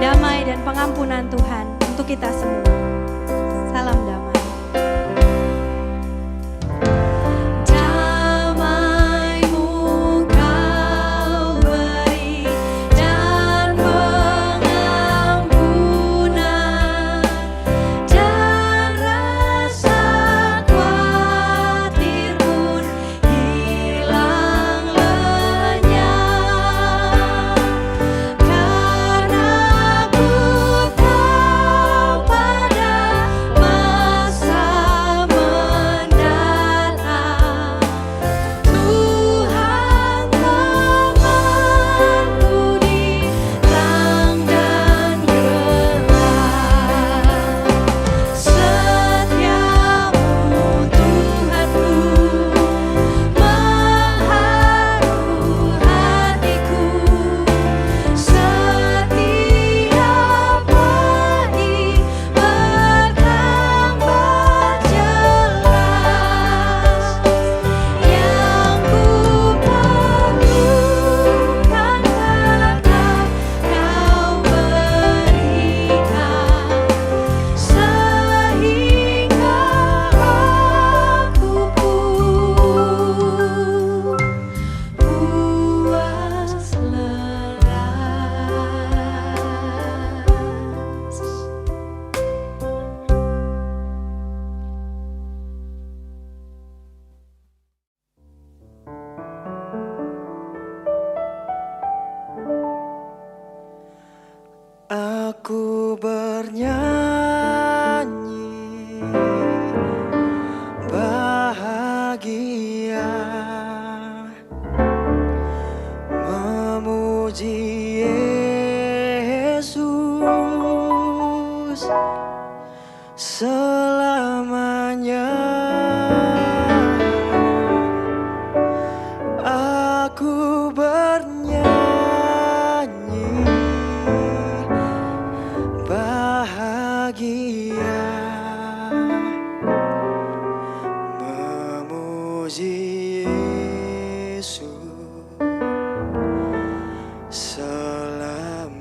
damai dan pengampunan Tuhan untuk kita semua. Salam damai. Aku bernyanyi bahagia memuji Yesus selamanya. Aku bernyanyi bahagia memuji Yesus selamanya.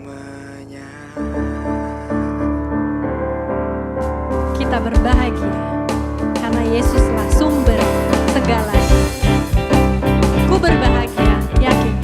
Kita berbahagia karena Yesuslah sumber segalanya. Ku berbahagia, yakin.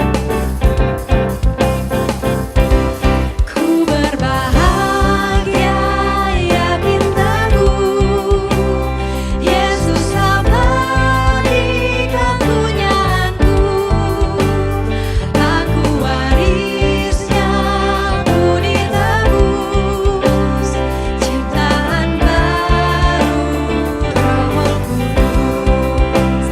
Ciptaan baru Roh Kudus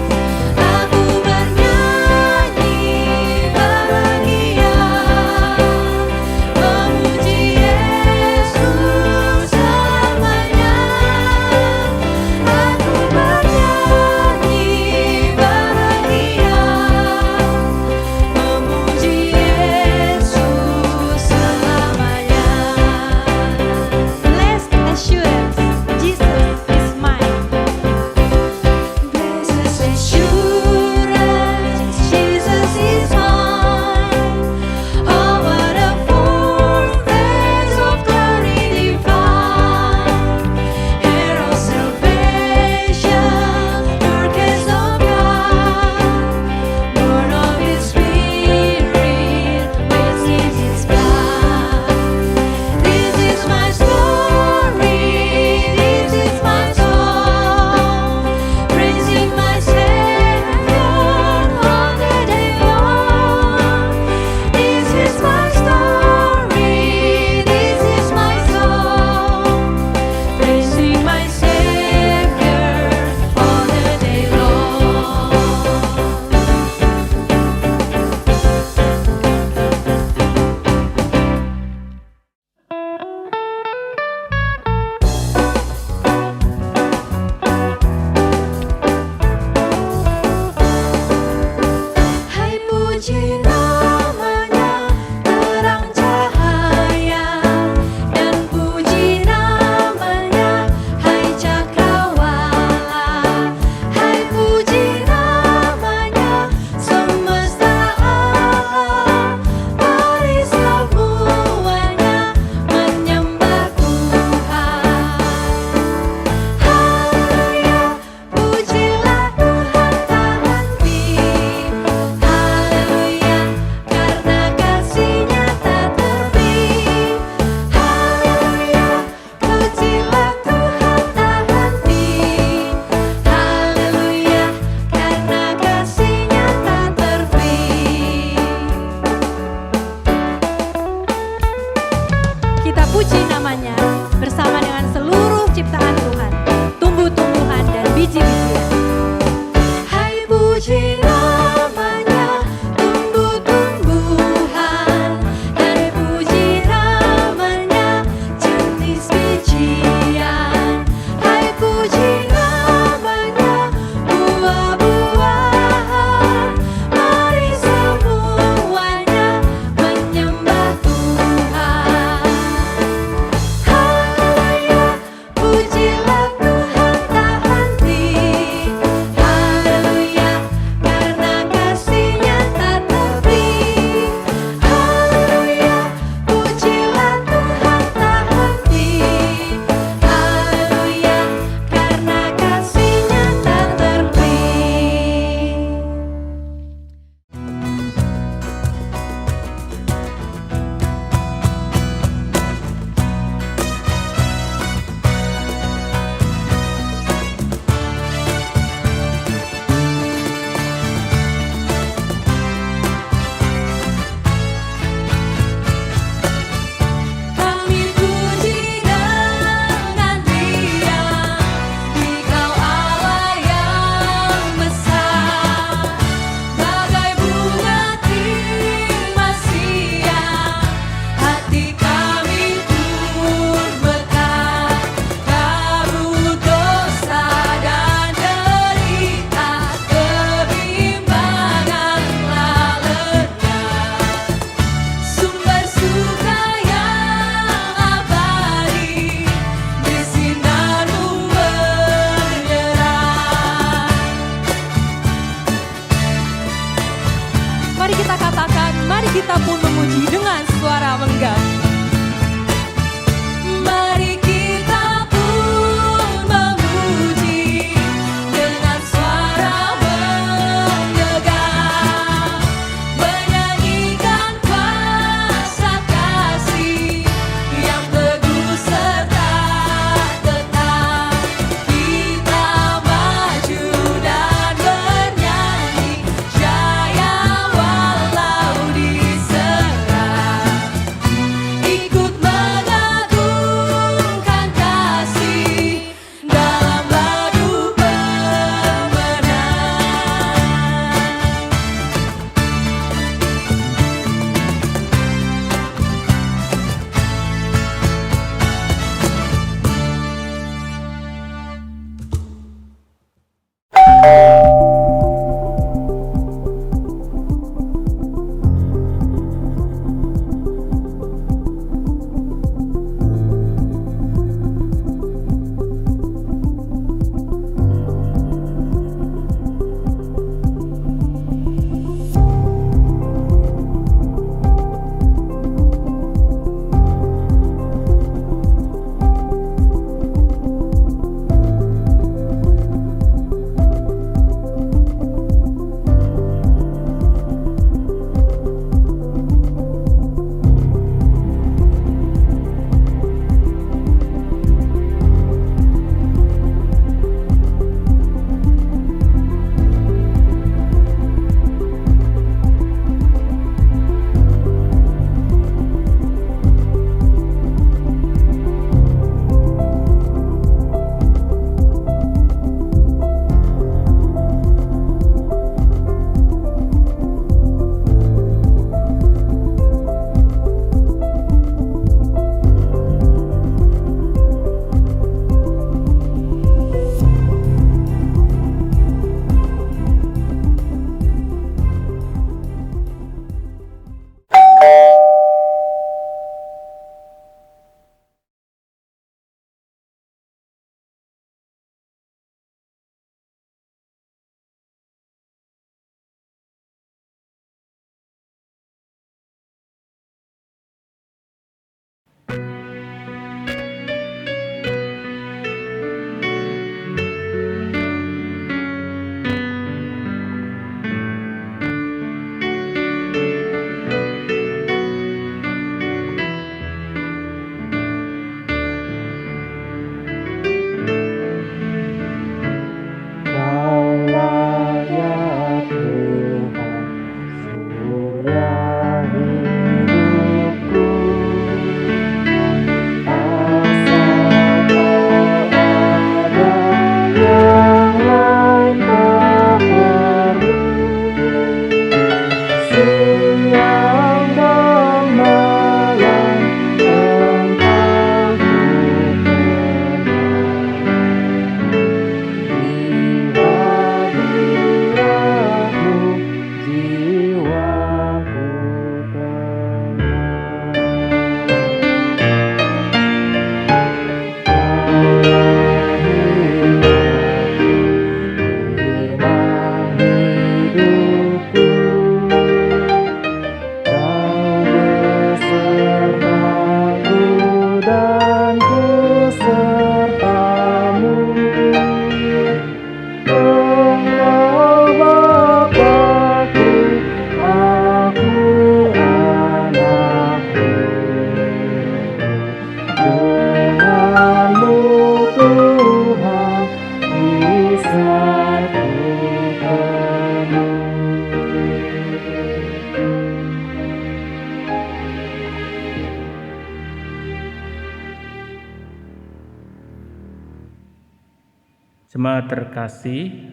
Jemaat terkasih,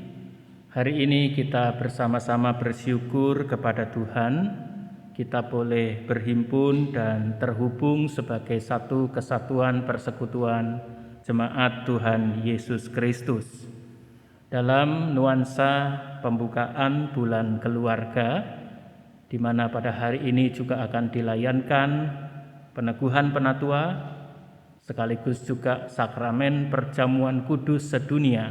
hari ini kita bersama-sama bersyukur kepada Tuhan. Kita boleh berhimpun dan terhubung sebagai satu kesatuan persekutuan Jemaat Tuhan Yesus Kristus. Dalam nuansa pembukaan bulan keluarga, di mana pada hari ini juga akan dilayankan peneguhan penatua, sekaligus juga sakramen perjamuan kudus sedunia.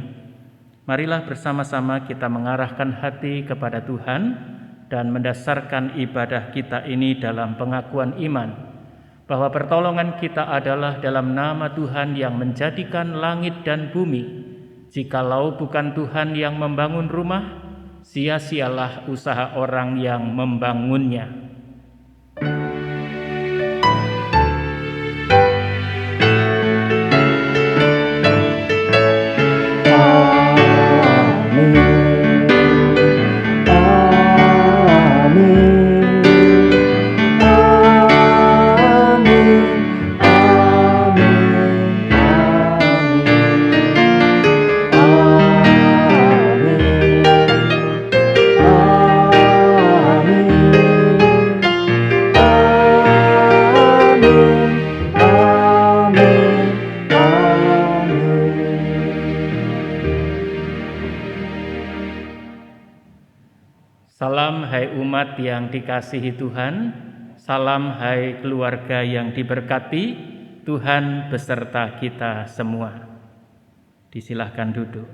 Marilah bersama-sama kita mengarahkan hati kepada Tuhan dan mendasarkan ibadah kita ini dalam pengakuan iman, bahwa pertolongan kita adalah dalam nama Tuhan yang menjadikan langit dan bumi. Jikalau bukan Tuhan yang membangun rumah, sia-sialah usaha orang yang membangunnya. Salam hai umat yang dikasihi Tuhan, salam hai keluarga yang diberkati, Tuhan beserta kita semua. Disilahkan duduk.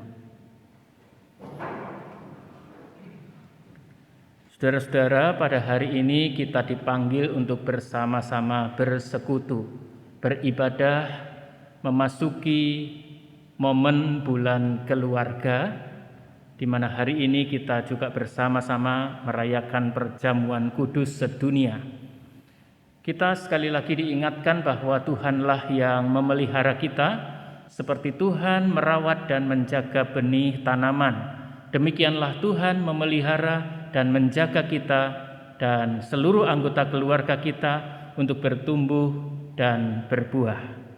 Saudara-saudara, pada hari ini kita dipanggil untuk bersama-sama bersekutu, beribadah, memasuki momen bulan keluarga, di mana hari ini kita juga bersama-sama merayakan perjamuan kudus sedunia. Kita sekali lagi diingatkan bahwa Tuhanlah yang memelihara kita, seperti Tuhan merawat dan menjaga benih tanaman. Demikianlah Tuhan memelihara dan menjaga kita dan seluruh anggota keluarga kita untuk bertumbuh dan berbuah.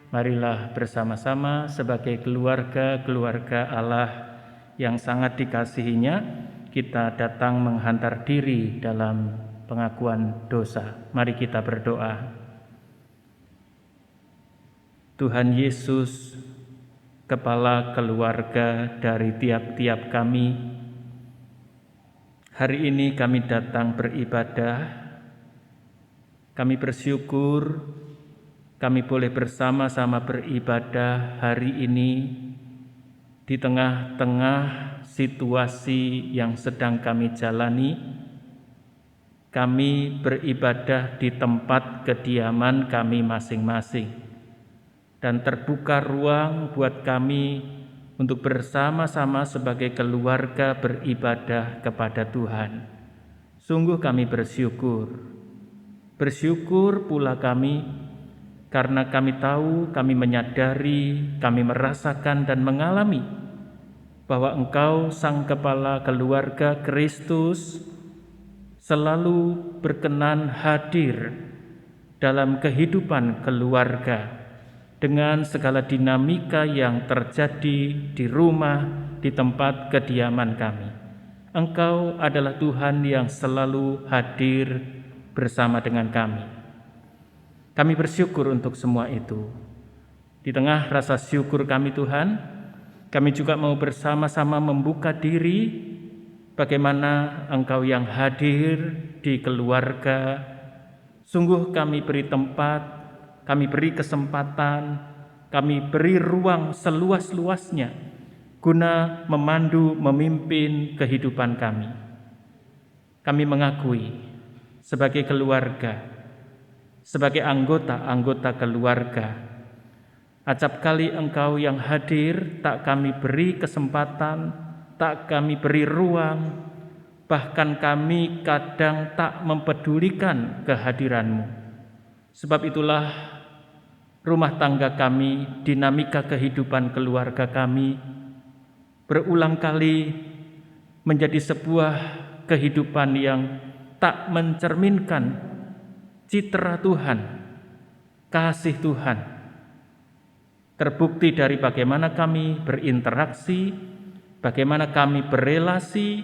Marilah bersama-sama sebagai keluarga Allah yang sangat dikasihinya, kita datang menghantar diri dalam pengakuan dosa. Mari kita berdoa. Tuhan Yesus, Kepala keluarga dari tiap-tiap kami, hari ini kami datang beribadah. Kami bersyukur kami boleh bersama-sama beribadah hari ini di tengah-tengah situasi yang sedang kami jalani. Kami beribadah di tempat kediaman kami masing-masing, dan terbuka ruang buat kami untuk bersama-sama sebagai keluarga beribadah kepada Tuhan. Sungguh kami bersyukur. Bersyukur pula kami karena kami tahu, kami menyadari, kami merasakan dan mengalami bahwa Engkau Sang Kepala keluarga Kristus selalu berkenan hadir dalam kehidupan keluarga dengan segala dinamika yang terjadi di rumah, di tempat kediaman kami. Engkau adalah Tuhan yang selalu hadir bersama dengan kami. Kami bersyukur untuk semua itu. Di tengah rasa syukur kami Tuhan, kami juga mau bersama-sama membuka diri bagaimana Engkau yang hadir di keluarga. Sungguh kami beri tempat, kami beri kesempatan, kami beri ruang seluas-luasnya guna memandu, memimpin kehidupan kami. Kami mengakui sebagai keluarga, sebagai anggota-anggota keluarga, acap kali Engkau yang hadir tak kami beri kesempatan, tak kami beri ruang, bahkan kami kadang tak mempedulikan kehadiran-Mu. Sebab itulah rumah tangga kami, dinamika kehidupan keluarga kami berulang kali menjadi sebuah kehidupan yang tak mencerminkan citra Tuhan, kasih Tuhan. Terbukti dari bagaimana kami berinteraksi, bagaimana kami berelasi,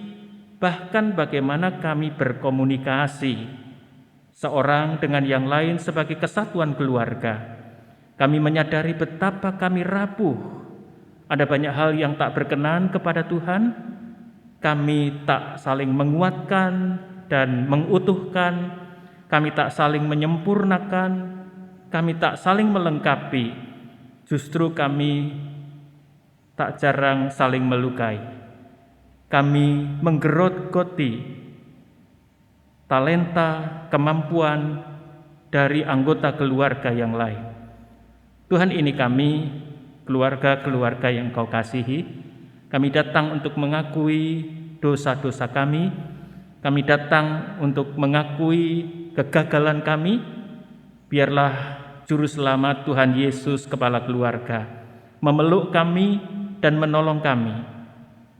bahkan bagaimana kami berkomunikasi seorang dengan yang lain sebagai kesatuan keluarga. Kami menyadari betapa kami rapuh. Ada banyak hal yang tak berkenan kepada Tuhan. Kami tak saling menguatkan dan mengutuhkan. Kami tak saling menyempurnakan. Kami tak saling melengkapi. Justru kami tak jarang saling melukai. Kami menggerogoti talenta, kemampuan dari anggota keluarga yang lain. Tuhan, ini kami, keluarga-keluarga yang Kau kasihi. Kami datang untuk mengakui dosa-dosa kami. Kami datang untuk mengakui kegagalan kami. Biarlah Juru Selamat Tuhan Yesus, Kepala keluarga, memeluk kami dan menolong kami.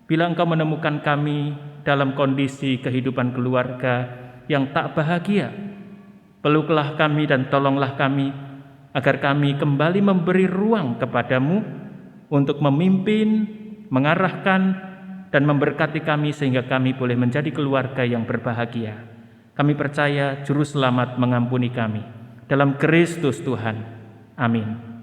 Bila Engkau menemukan kami dalam kondisi kehidupan keluarga yang tak bahagia, peluklah kami dan tolonglah kami, agar kami kembali memberi ruang kepadamu untuk memimpin, mengarahkan, dan memberkati kami sehingga kami boleh menjadi keluarga yang berbahagia. Kami percaya Juru Selamat mengampuni kami. Dalam Kristus Tuhan. Amin.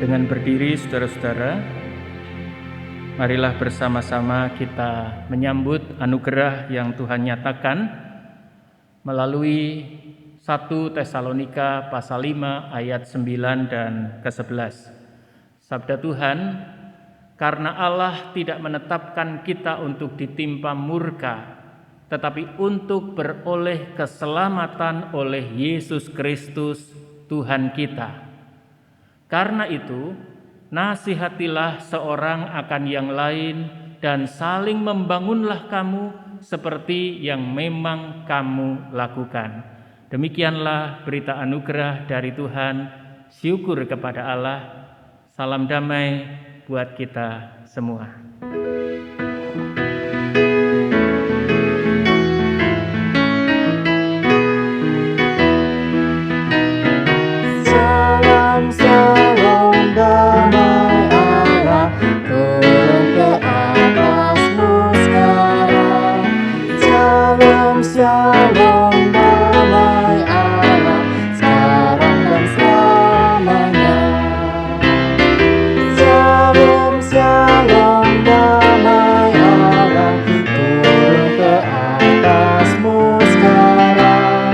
Dengan berdiri, saudara-saudara, marilah bersama-sama kita menyambut anugerah yang Tuhan nyatakan melalui 1 Tesalonika pasal 5 ayat 9 dan ke-11. Sabda Tuhan, karena Allah tidak menetapkan kita untuk ditimpa murka, tetapi untuk beroleh keselamatan oleh Yesus Kristus Tuhan kita. Karena itu, nasihatilah seorang akan yang lain dan saling membangunlah kamu seperti yang memang kamu lakukan. Demikianlah berita anugerah dari Tuhan. Syukur kepada Allah. Salam damai buat kita semua. Salam salam damai Allah turun ke atasmu sekarang. Salam salam damai Allah sekarang dan selamanya. Salam salam damai Allah turun ke atasmu sekarang.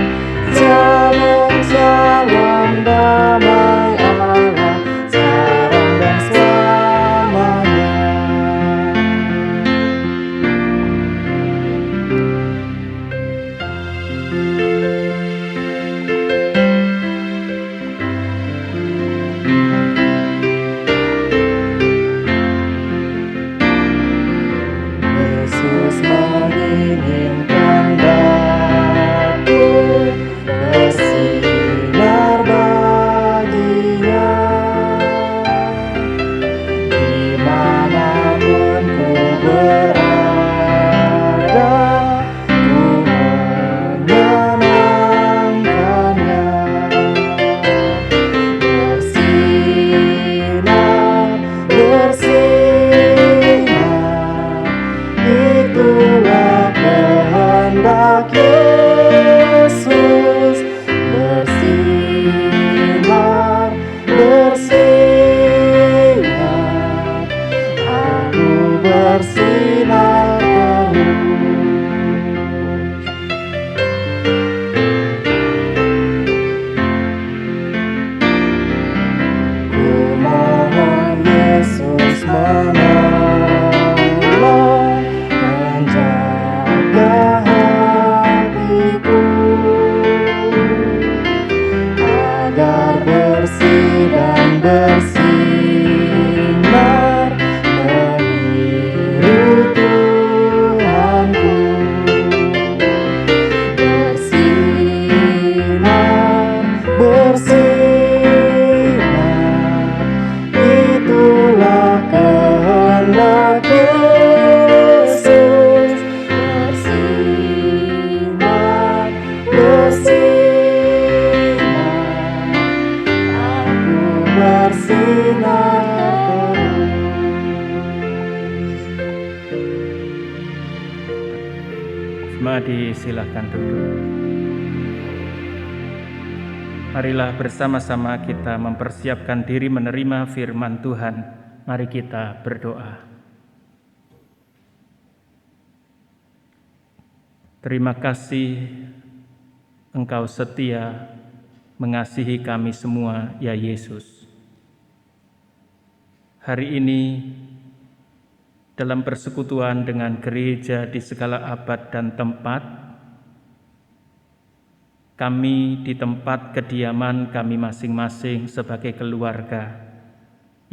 Salam salam damai Allah sekarang dan selamanya. Yesus menginginkan daku bersinar baginya. Dimanapun ku berada, ku menyenangkannya. Bersinar, bersinar, itulah kehendak Yesus. Bersinar, bersinar, aku bersinar terus. Ku mohon Yesus menolong, menjaga hatiku agar bersih dan bersinar meniru Tuhanku. Bersinar, bersinar, itulah kehendak Yesus. Bersinar, bersinar, aku bersinar terus. Mari silakan duduk. Marilah bersama-sama kita mempersiapkan diri menerima firman Tuhan. Mari kita berdoa. Terima kasih Engkau setia mengasihi kami semua, ya Yesus. Hari ini dalam persekutuan dengan gereja di segala abad dan tempat, kami di tempat kediaman kami masing-masing sebagai keluarga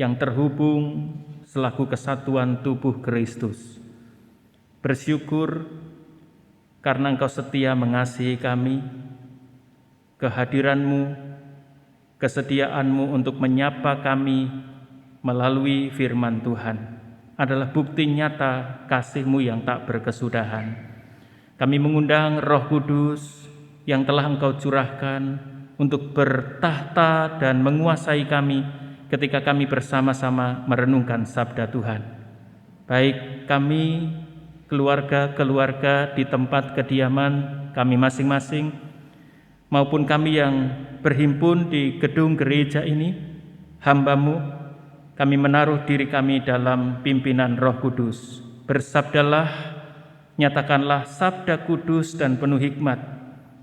yang terhubung selaku kesatuan tubuh Kristus. Bersyukur karena Engkau setia mengasihi kami, kehadiran-Mu, kesediaan-Mu untuk menyapa kami melalui firman Tuhan adalah bukti nyata kasih-Mu yang tak berkesudahan. Kami mengundang Roh Kudus yang telah Engkau curahkan untuk bertahta dan menguasai kami ketika kami bersama-sama merenungkan sabda Tuhan. Baik kami, keluarga-keluarga di tempat kediaman kami masing-masing, maupun kami yang berhimpun di gedung gereja ini, hamba-Mu, kami menaruh diri kami dalam pimpinan Roh Kudus. Bersabdalah, nyatakanlah sabda kudus dan penuh hikmat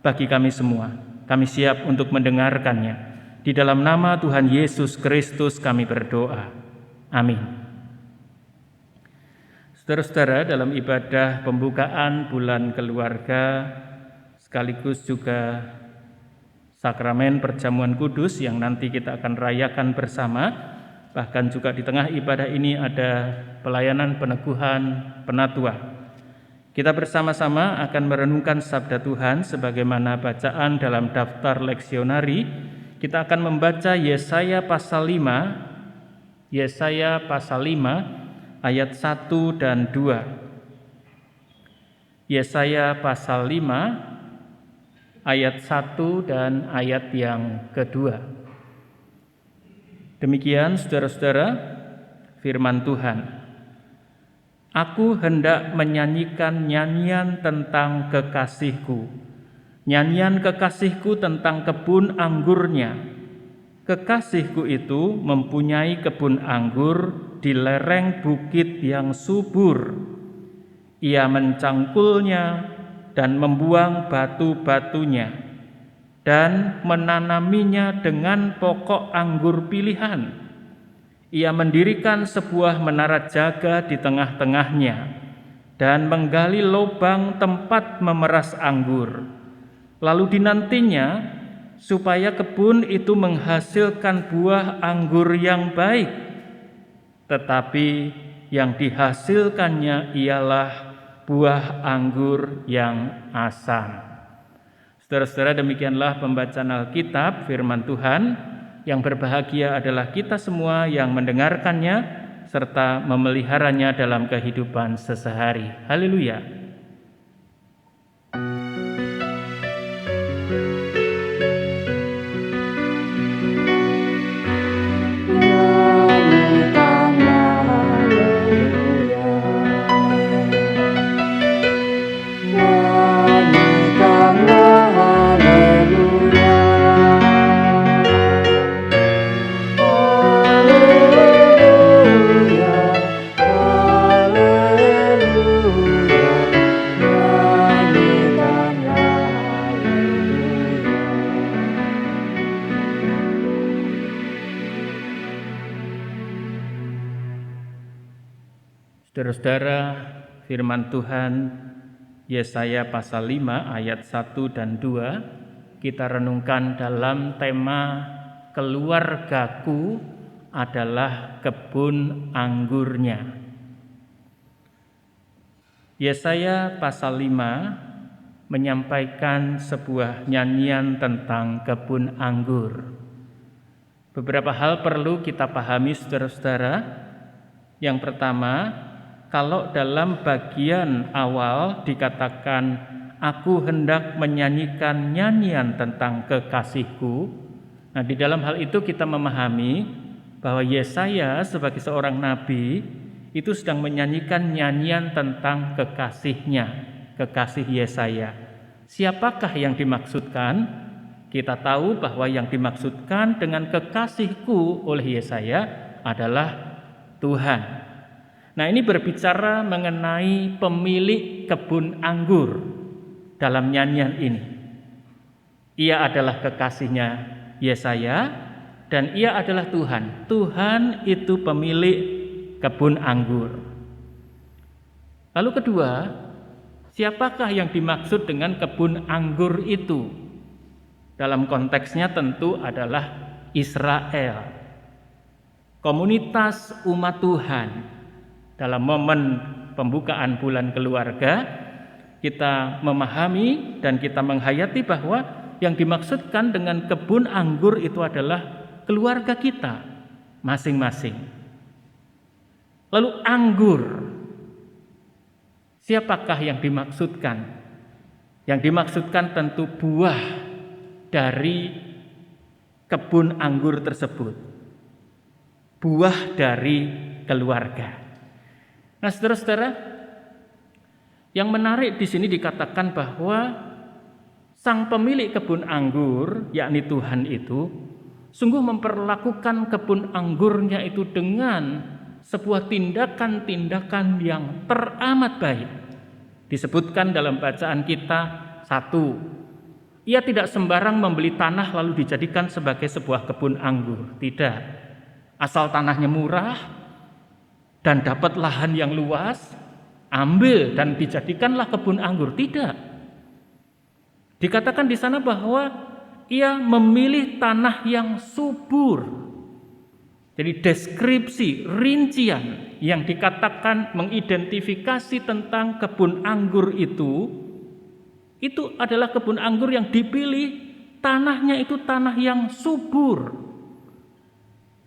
bagi kami semua. Kami siap untuk mendengarkannya. Di dalam nama Tuhan Yesus Kristus kami berdoa. Amin. Saudara-saudara, dalam ibadah pembukaan bulan keluarga, sekaligus juga sakramen perjamuan kudus yang nanti kita akan rayakan bersama, bahkan juga di tengah ibadah ini ada pelayanan peneguhan penatua. Kita bersama-sama akan merenungkan sabda Tuhan sebagaimana bacaan dalam daftar leksionari. Kita akan membaca Yesaya pasal 5 ayat 1 dan 2. Yesaya pasal 5 ayat 1 dan ayat yang kedua. Demikian saudara-saudara firman Tuhan. Aku hendak menyanyikan nyanyian tentang kekasihku. Nyanyian kekasihku tentang kebun anggurnya. Kekasihku itu mempunyai kebun anggur di lereng bukit yang subur. Ia mencangkulnya dan membuang batu-batunya dan menanaminya dengan pokok anggur pilihan. Ia mendirikan sebuah menara jaga di tengah-tengahnya dan menggali lubang tempat memeras anggur. Lalu dinantinya supaya kebun itu menghasilkan buah anggur yang baik, tetapi yang dihasilkannya ialah buah anggur yang asam. Saudara-saudara, demikianlah pembacaan Alkitab, firman Tuhan. Yang berbahagia adalah kita semua yang mendengarkannya serta memeliharanya dalam kehidupan sehari-hari. Haleluya. Saudara-saudara, firman Tuhan Yesaya pasal 5 ayat 1 dan 2 kita renungkan dalam tema keluargaku adalah kebun anggurnya. Yesaya pasal 5 menyampaikan sebuah nyanyian tentang kebun anggur. Beberapa hal perlu kita pahami saudara-saudara. Yang pertama, kalau dalam bagian awal dikatakan aku hendak menyanyikan nyanyian tentang kekasihku. Nah, di dalam hal itu kita memahami bahwa Yesaya sebagai seorang nabi itu sedang menyanyikan nyanyian tentang kekasihnya, kekasih Yesaya. Siapakah yang dimaksudkan? Kita tahu bahwa yang dimaksudkan dengan kekasihku oleh Yesaya adalah Tuhan. Nah, ini berbicara mengenai pemilik kebun anggur dalam nyanyian ini. Ia adalah kekasihnya Yesaya dan ia adalah Tuhan. Tuhan itu pemilik kebun anggur. Lalu kedua, siapakah yang dimaksud dengan kebun anggur itu? Dalam konteksnya tentu adalah Israel. Komunitas umat Tuhan. Dalam momen pembukaan bulan keluarga, kita memahami dan kita menghayati bahwa yang dimaksudkan dengan kebun anggur itu adalah keluarga kita masing-masing. Lalu anggur, siapakah yang dimaksudkan? Yang dimaksudkan tentu buah dari kebun anggur tersebut. Buah dari keluarga. Nah, saudara-saudara, yang menarik di sini dikatakan bahwa sang pemilik kebun anggur, yakni Tuhan itu, sungguh memperlakukan kebun anggurnya itu dengan sebuah tindakan-tindakan yang teramat baik. Disebutkan dalam bacaan kita, 1, ia tidak sembarang membeli tanah lalu dijadikan sebagai sebuah kebun anggur. Tidak. Asal tanahnya murah dan dapat lahan yang luas, ambil dan dijadikanlah kebun anggur. Tidak. Dikatakan di sana bahwa ia memilih tanah yang subur. Jadi deskripsi, rincian yang dikatakan mengidentifikasi tentang kebun anggur itu adalah kebun anggur yang dipilih, tanahnya itu tanah yang subur.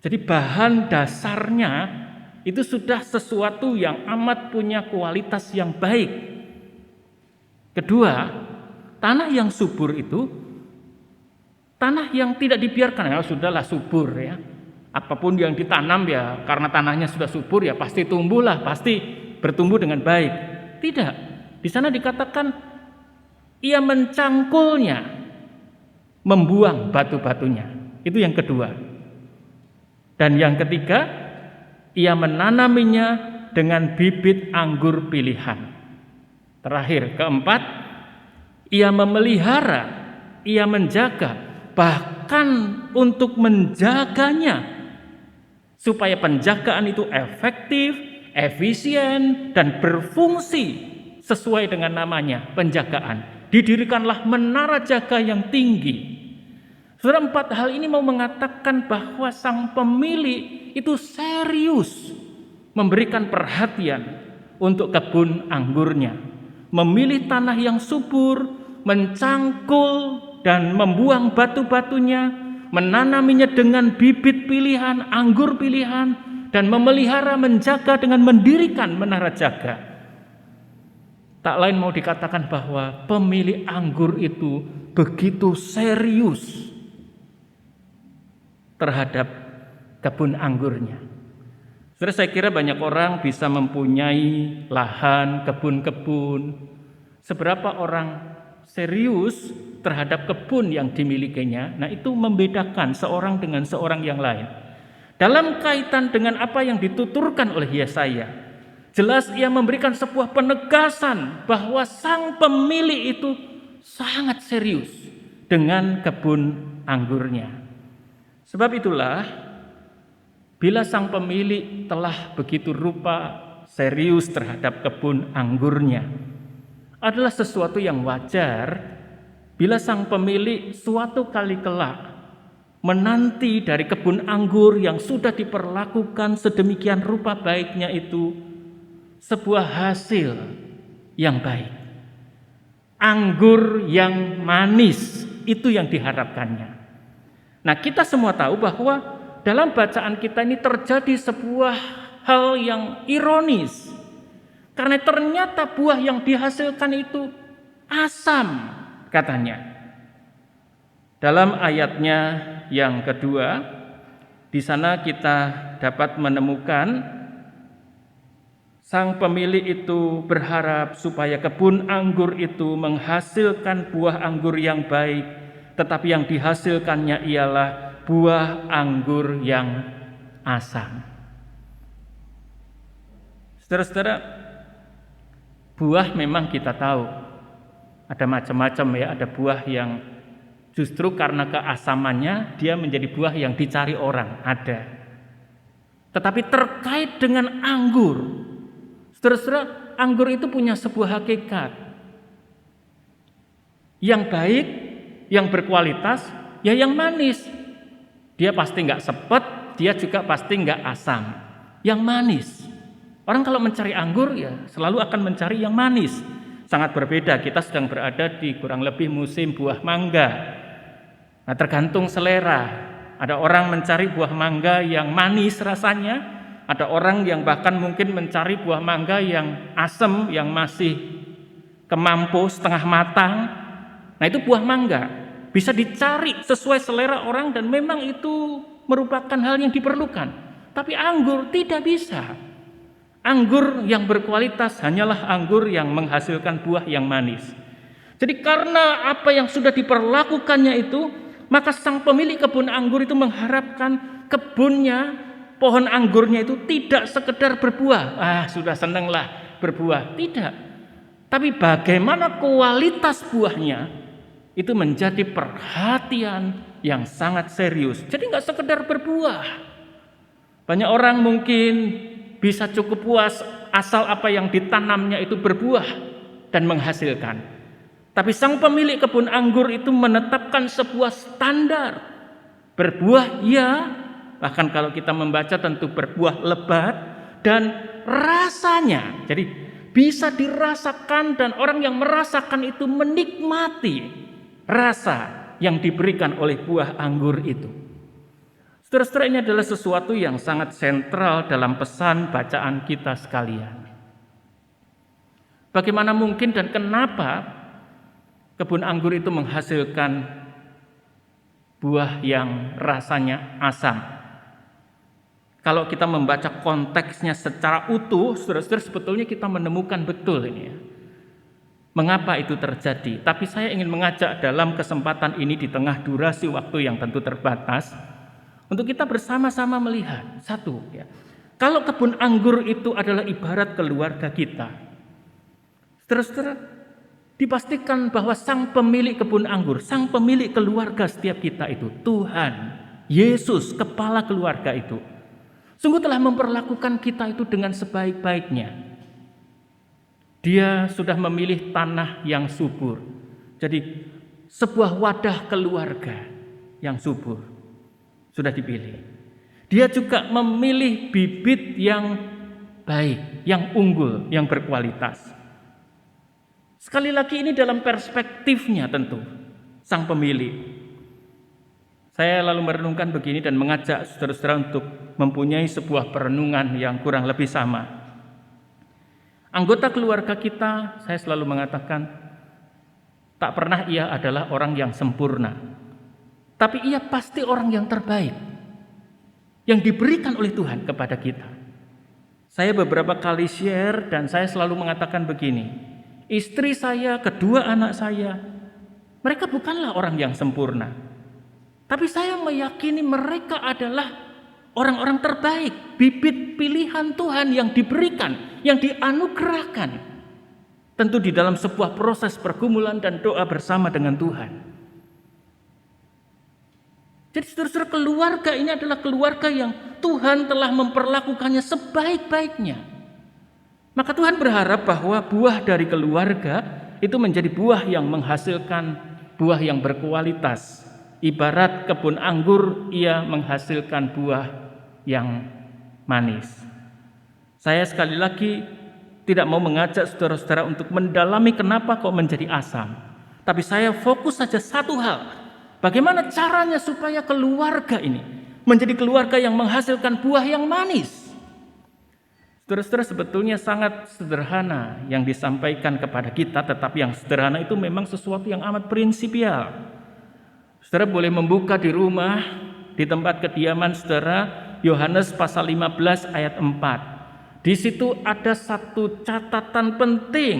Jadi bahan dasarnya itu sudah sesuatu yang amat punya kualitas yang baik. Kedua, tanah yang subur itu tanah yang tidak dibiarkan, ya sudahlah subur ya. Apapun yang ditanam ya karena tanahnya sudah subur ya pasti tumbuhlah, pasti bertumbuh dengan baik. Tidak. Di sana dikatakan ia mencangkulnya, membuang batu-batunya. Itu yang kedua. Dan yang ketiga, ia menanaminya dengan bibit anggur pilihan. Terakhir, keempat, ia memelihara, ia menjaga, bahkan untuk menjaganya supaya penjagaan itu efektif, efisien, dan berfungsi sesuai dengan namanya, penjagaan. Didirikanlah menara jaga yang tinggi. Saudara, 4 hal ini mau mengatakan bahwa sang pemilik itu serius memberikan perhatian untuk kebun anggurnya. Memilih tanah yang subur, mencangkul dan membuang batu-batunya, menanaminya dengan bibit pilihan, anggur pilihan, dan memelihara, menjaga dengan mendirikan menara jaga. Tak lain mau dikatakan bahwa pemilik anggur itu begitu serius terhadap kebun anggurnya. Saudara, saya kira banyak orang bisa mempunyai lahan, kebun-kebun. Seberapa orang serius terhadap kebun yang dimilikinya, nah itu membedakan seorang dengan seorang yang lain. Dalam kaitan dengan apa yang dituturkan oleh Yesaya, jelas ia memberikan sebuah penegasan bahwa sang pemilik itu sangat serius dengan kebun anggurnya. Sebab itulah, bila sang pemilik telah begitu rupa serius terhadap kebun anggurnya, adalah sesuatu yang wajar bila sang pemilik suatu kali kelak menanti dari kebun anggur yang sudah diperlakukan sedemikian rupa baiknya itu sebuah hasil yang baik. Anggur yang manis, itu yang diharapkannya. Nah, kita semua tahu bahwa dalam bacaan kita ini terjadi sebuah hal yang ironis. Karena ternyata buah yang dihasilkan itu asam, katanya. Dalam ayatnya yang kedua, di sana kita dapat menemukan sang pemilik itu berharap supaya kebun anggur itu menghasilkan buah anggur yang baik, tetapi yang dihasilkannya ialah buah anggur yang asam. Saudara-saudara, buah memang kita tahu ada macam-macam ya, ada buah yang justru karena keasamannya dia menjadi buah yang dicari orang, ada. Tetapi terkait dengan anggur, saudara-saudara, anggur itu punya sebuah hakikat yang baik, yang berkualitas, ya yang manis. Dia pasti nggak sepet, dia juga pasti nggak asam, yang manis. Orang kalau mencari anggur ya selalu akan mencari yang manis. Sangat berbeda, kita sedang berada di kurang lebih musim buah mangga. Nah, tergantung selera. Ada orang mencari buah mangga yang manis rasanya, ada orang yang bahkan mungkin mencari buah mangga yang asam, yang masih kemampu setengah matang. Nah, itu buah mangga. Bisa dicari sesuai selera orang dan memang itu merupakan hal yang diperlukan. Tapi anggur tidak bisa. Anggur yang berkualitas hanyalah anggur yang menghasilkan buah yang manis. Jadi karena apa yang sudah diperlakukannya itu, maka sang pemilik kebun anggur itu mengharapkan kebunnya, pohon anggurnya itu tidak sekedar berbuah. Sudah senanglah berbuah. Tidak. Tapi bagaimana kualitas buahnya itu menjadi perhatian yang sangat serius. Jadi nggak sekedar berbuah. Banyak orang mungkin bisa cukup puas asal apa yang ditanamnya itu berbuah dan menghasilkan. Tapi sang pemilik kebun anggur itu menetapkan sebuah standar. Berbuah ya, bahkan kalau kita membaca tentu berbuah lebat dan rasanya. Jadi bisa dirasakan dan orang yang merasakan itu menikmati rasa yang diberikan oleh buah anggur itu. Saudara-saudara, ini adalah sesuatu yang sangat sentral dalam pesan bacaan kita sekalian. Bagaimana mungkin dan kenapa kebun anggur itu menghasilkan buah yang rasanya asam? Kalau kita membaca konteksnya secara utuh, saudara-saudara, sebetulnya kita menemukan betul ini ya. Mengapa itu terjadi? Tapi saya ingin mengajak dalam kesempatan ini di tengah durasi waktu yang tentu terbatas, untuk kita bersama-sama melihat satu ya. Kalau kebun anggur itu adalah ibarat keluarga kita, saudara-saudara, dipastikan bahwa sang pemilik kebun anggur, sang pemilik keluarga setiap kita itu Tuhan Yesus, kepala keluarga itu, sungguh telah memperlakukan kita itu dengan sebaik-baiknya. Dia sudah memilih tanah yang subur. Jadi sebuah wadah keluarga yang subur sudah dipilih. Dia juga memilih bibit yang baik, yang unggul, yang berkualitas. Sekali lagi ini dalam perspektifnya tentu sang pemilik. Saya lalu merenungkan begini dan mengajak saudara-saudara untuk mempunyai sebuah perenungan yang kurang lebih sama. Anggota keluarga kita, saya selalu mengatakan, tak pernah ia adalah orang yang sempurna. Tapi ia pasti orang yang terbaik yang diberikan oleh Tuhan kepada kita. Saya beberapa kali share dan saya selalu mengatakan begini, istri saya, kedua anak saya, mereka bukanlah orang yang sempurna. Tapi saya meyakini mereka adalah orang-orang terbaik, bibit pilihan Tuhan yang diberikan, yang dianugerahkan. Tentu di dalam sebuah proses pergumulan dan doa bersama dengan Tuhan. Jadi saudara-saudara, keluarga ini adalah keluarga yang Tuhan telah memperlakukannya sebaik-baiknya. Maka Tuhan berharap bahwa buah dari keluarga itu menjadi buah yang menghasilkan buah yang berkualitas. Ibarat kebun anggur, ia menghasilkan buah yang manis. Saya sekali lagi tidak mau mengajak saudara-saudara untuk mendalami kenapa kok menjadi asam. Tapi saya fokus saja satu hal. Bagaimana caranya supaya keluarga ini menjadi keluarga yang menghasilkan buah yang manis? Saudara-saudara, sebetulnya sangat sederhana yang disampaikan kepada kita, tetapi yang sederhana itu memang sesuatu yang amat prinsipial. Saudara boleh membuka di rumah, di tempat kediaman saudara, Yohanes pasal 15 ayat 4. Di situ ada satu catatan penting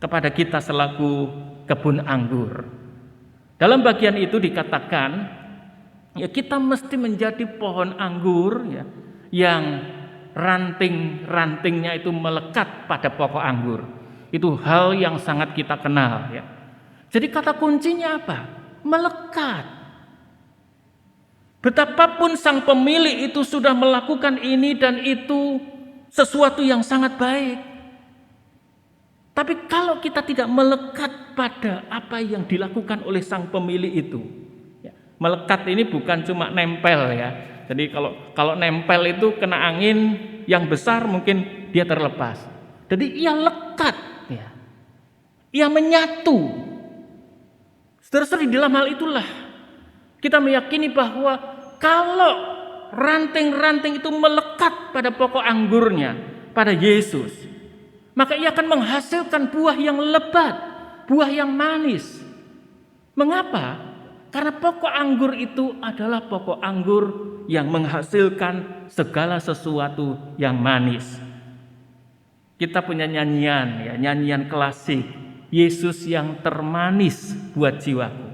kepada kita selaku kebun anggur. Dalam bagian itu dikatakan, ya kita mesti menjadi pohon anggur ya, yang ranting-rantingnya itu melekat pada pokok anggur. Itu hal yang sangat kita kenal ya. Jadi kata kuncinya apa? Melekat. Betapapun sang pemilik itu sudah melakukan ini dan itu sesuatu yang sangat baik. Tapi kalau kita tidak melekat pada apa yang dilakukan oleh sang pemilik itu, ya, melekat ini bukan cuma nempel ya. Jadi kalau nempel itu kena angin yang besar mungkin dia terlepas. Jadi ia lekat, ya. Ia menyatu. Saudara-saudara, di dalam hal itulah kita meyakini bahwa kalau ranting-ranting itu melekat pada pokok anggurnya, pada Yesus, maka ia akan menghasilkan buah yang lebat, buah yang manis. Mengapa? Karena pokok anggur itu adalah pokok anggur yang menghasilkan segala sesuatu yang manis. Kita punya nyanyian ya, nyanyian klasik, Yesus yang termanis buat jiwaku.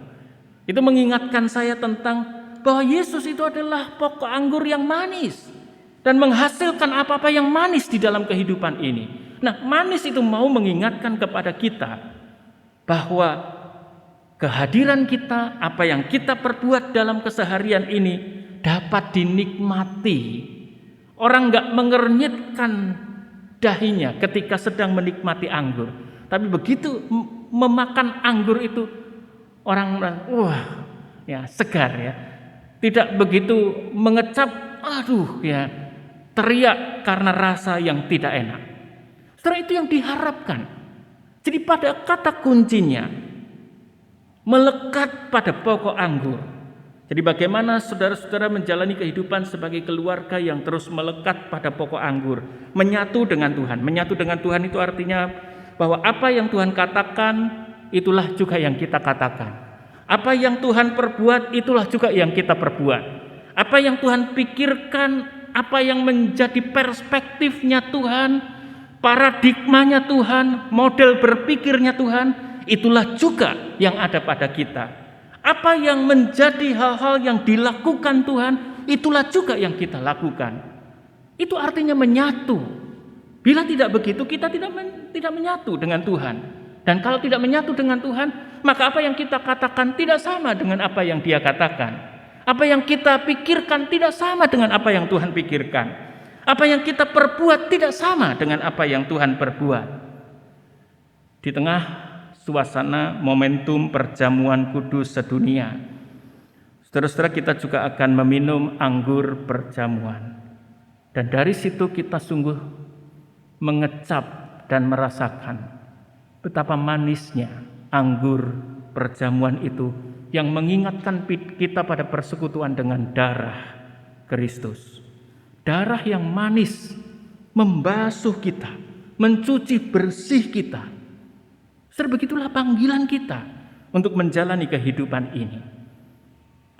Itu mengingatkan saya tentang bahwa Yesus itu adalah pokok anggur yang manis dan menghasilkan apa-apa yang manis di dalam kehidupan ini. Nah, manis itu mau mengingatkan kepada kita bahwa kehadiran kita, apa yang kita perbuat dalam keseharian ini dapat dinikmati. Orang enggak mengernyitkan dahinya ketika sedang menikmati anggur. Tapi begitu memakan anggur itu, orang wah, ya segar ya. Tidak begitu mengecap, aduh ya, teriak karena rasa yang tidak enak. Setelah itu yang diharapkan. Jadi pada kata kuncinya melekat pada pokok anggur. Jadi bagaimana saudara-saudara menjalani kehidupan sebagai keluarga yang terus melekat pada pokok anggur, menyatu dengan Tuhan. Menyatu dengan Tuhan itu artinya bahwa apa yang Tuhan katakan, itulah juga yang kita katakan. Apa yang Tuhan perbuat, itulah juga yang kita perbuat. Apa yang Tuhan pikirkan, apa yang menjadi perspektifnya Tuhan, paradigmanya Tuhan, model berpikirnya Tuhan, itulah juga yang ada pada kita. Apa yang menjadi hal-hal yang dilakukan Tuhan, itulah juga yang kita lakukan. Itu artinya menyatu. Bila tidak begitu, kita tidak menyatu dengan Tuhan. Dan kalau tidak menyatu dengan Tuhan, maka apa yang kita katakan tidak sama dengan apa yang Dia katakan. Apa yang kita pikirkan tidak sama dengan apa yang Tuhan pikirkan. Apa yang kita perbuat tidak sama dengan apa yang Tuhan perbuat. Di tengah suasana momentum perjamuan kudus sedunia, saudara-saudara, kita juga akan meminum anggur perjamuan. Dan dari situ kita sungguh mengecap dan merasakan betapa manisnya anggur perjamuan itu yang mengingatkan kita pada persekutuan dengan darah Kristus. Darah yang manis membasuh kita, mencuci bersih kita. Begitulah panggilan kita untuk menjalani kehidupan ini.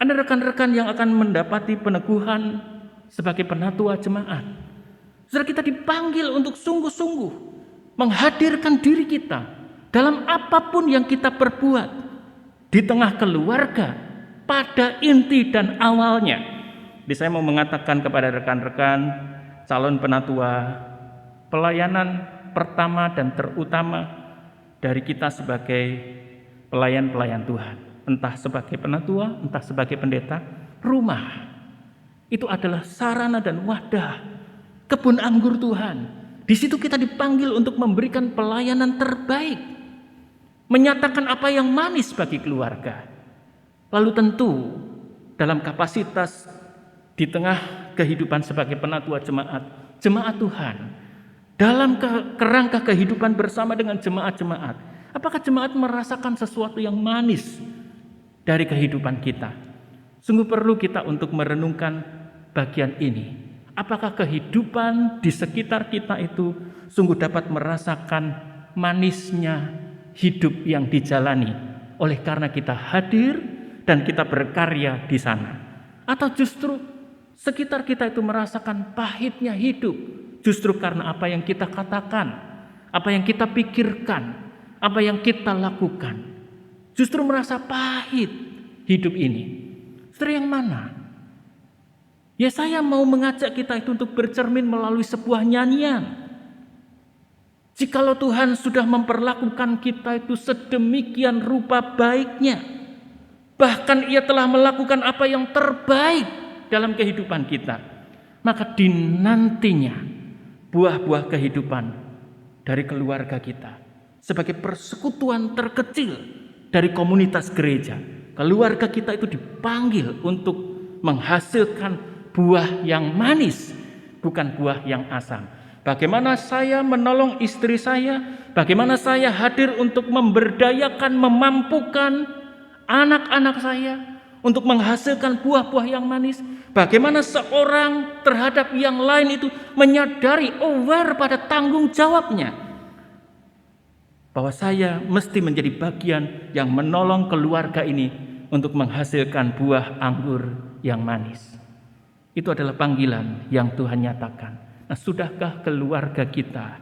Ada rekan-rekan yang akan mendapati peneguhan sebagai penatua jemaat. Saudara, kita dipanggil untuk sungguh-sungguh menghadirkan diri kita dalam apapun yang kita perbuat di tengah keluarga pada inti dan awalnya. Jadi saya mau mengatakan kepada rekan-rekan calon penatua, pelayanan pertama dan terutama dari kita sebagai pelayan-pelayan Tuhan, entah sebagai penatua, entah sebagai pendeta, rumah itu adalah sarana dan wadah kebun anggur Tuhan. Di situ kita dipanggil untuk memberikan pelayanan terbaik, menyatakan apa yang manis bagi keluarga. Lalu tentu dalam kapasitas di tengah kehidupan sebagai penatua jemaat Tuhan, dalam kerangka kehidupan bersama dengan jemaat-jemaat, apakah jemaat merasakan sesuatu yang manis dari kehidupan kita? Sungguh perlu kita untuk merenungkan bagian ini. Apakah kehidupan di sekitar kita itu sungguh dapat merasakan manisnya hidup yang dijalani oleh karena kita hadir dan kita berkarya di sana? Atau justru sekitar kita itu merasakan pahitnya hidup justru karena apa yang kita katakan, apa yang kita pikirkan, apa yang kita lakukan. Justru merasa pahit hidup ini. Saudara, yang mana? Ya, saya mau mengajak kita itu untuk bercermin melalui sebuah nyanyian. Jikalau Tuhan sudah memperlakukan kita itu sedemikian rupa baiknya, bahkan Ia telah melakukan apa yang terbaik dalam kehidupan kita, maka dinantinya buah-buah kehidupan dari keluarga kita sebagai persekutuan terkecil dari komunitas gereja. Keluarga kita itu dipanggil untuk menghasilkan buah yang manis, bukan buah yang asam. Bagaimana saya menolong istri saya, bagaimana saya hadir untuk memberdayakan, memampukan anak-anak saya untuk menghasilkan buah-buah yang manis. Bagaimana seorang terhadap yang lain itu menyadari, aware pada tanggung jawabnya, bahwa saya mesti menjadi bagian yang menolong keluarga ini untuk menghasilkan buah anggur yang manis. Itu adalah panggilan yang Tuhan nyatakan. Nah, sudahkah keluarga kita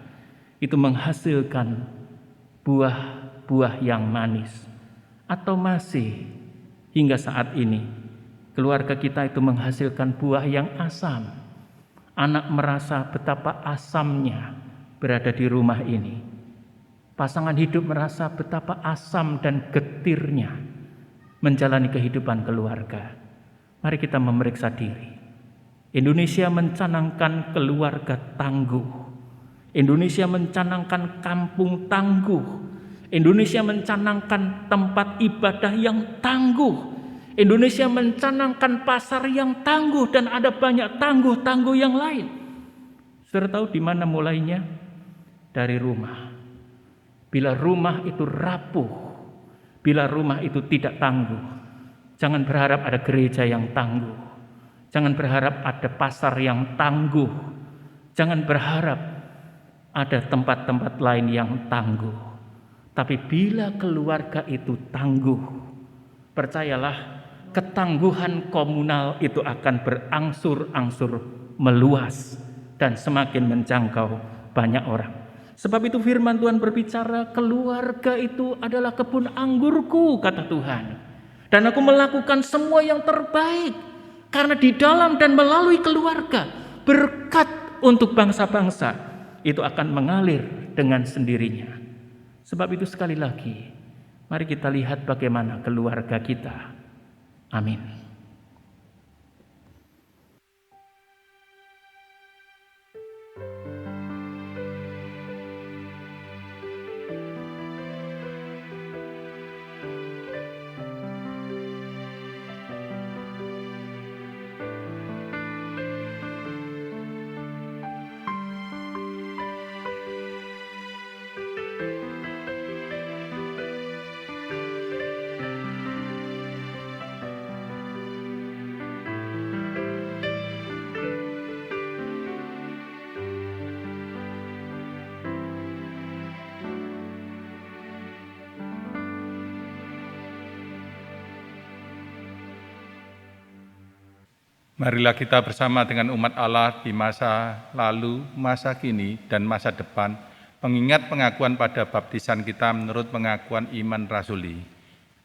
itu menghasilkan buah-buah yang manis? Atau masih hingga saat ini keluarga kita itu menghasilkan buah yang asam? Anak merasa betapa asamnya berada di rumah ini. Pasangan hidup merasa betapa asam dan getirnya menjalani kehidupan keluarga. Mari kita memeriksa diri. Indonesia mencanangkan keluarga tangguh. Indonesia mencanangkan kampung tangguh. Indonesia mencanangkan tempat ibadah yang tangguh. Indonesia mencanangkan pasar yang tangguh, dan ada banyak tangguh-tangguh yang lain. Saudara tahu di mana mulainya? Dari rumah. Bila rumah itu rapuh, bila rumah itu tidak tangguh, Jangan berharap ada gereja yang tangguh. Jangan berharap ada pasar yang tangguh. Jangan berharap ada tempat-tempat lain yang tangguh. Tapi bila keluarga itu tangguh, percayalah, ketangguhan komunal itu akan berangsur-angsur meluas dan semakin menjangkau banyak orang. Sebab itu firman Tuhan berbicara, keluarga itu adalah kebun anggurku, kata Tuhan. Dan aku melakukan semua yang terbaik, karena di dalam dan melalui keluarga, berkat untuk bangsa-bangsa itu akan mengalir dengan sendirinya. Sebab itu sekali lagi, mari kita lihat bagaimana keluarga kita. Amin. Marilah kita bersama dengan umat Allah di masa lalu, masa kini, dan masa depan, mengingat pengakuan pada baptisan kita menurut pengakuan iman rasuli.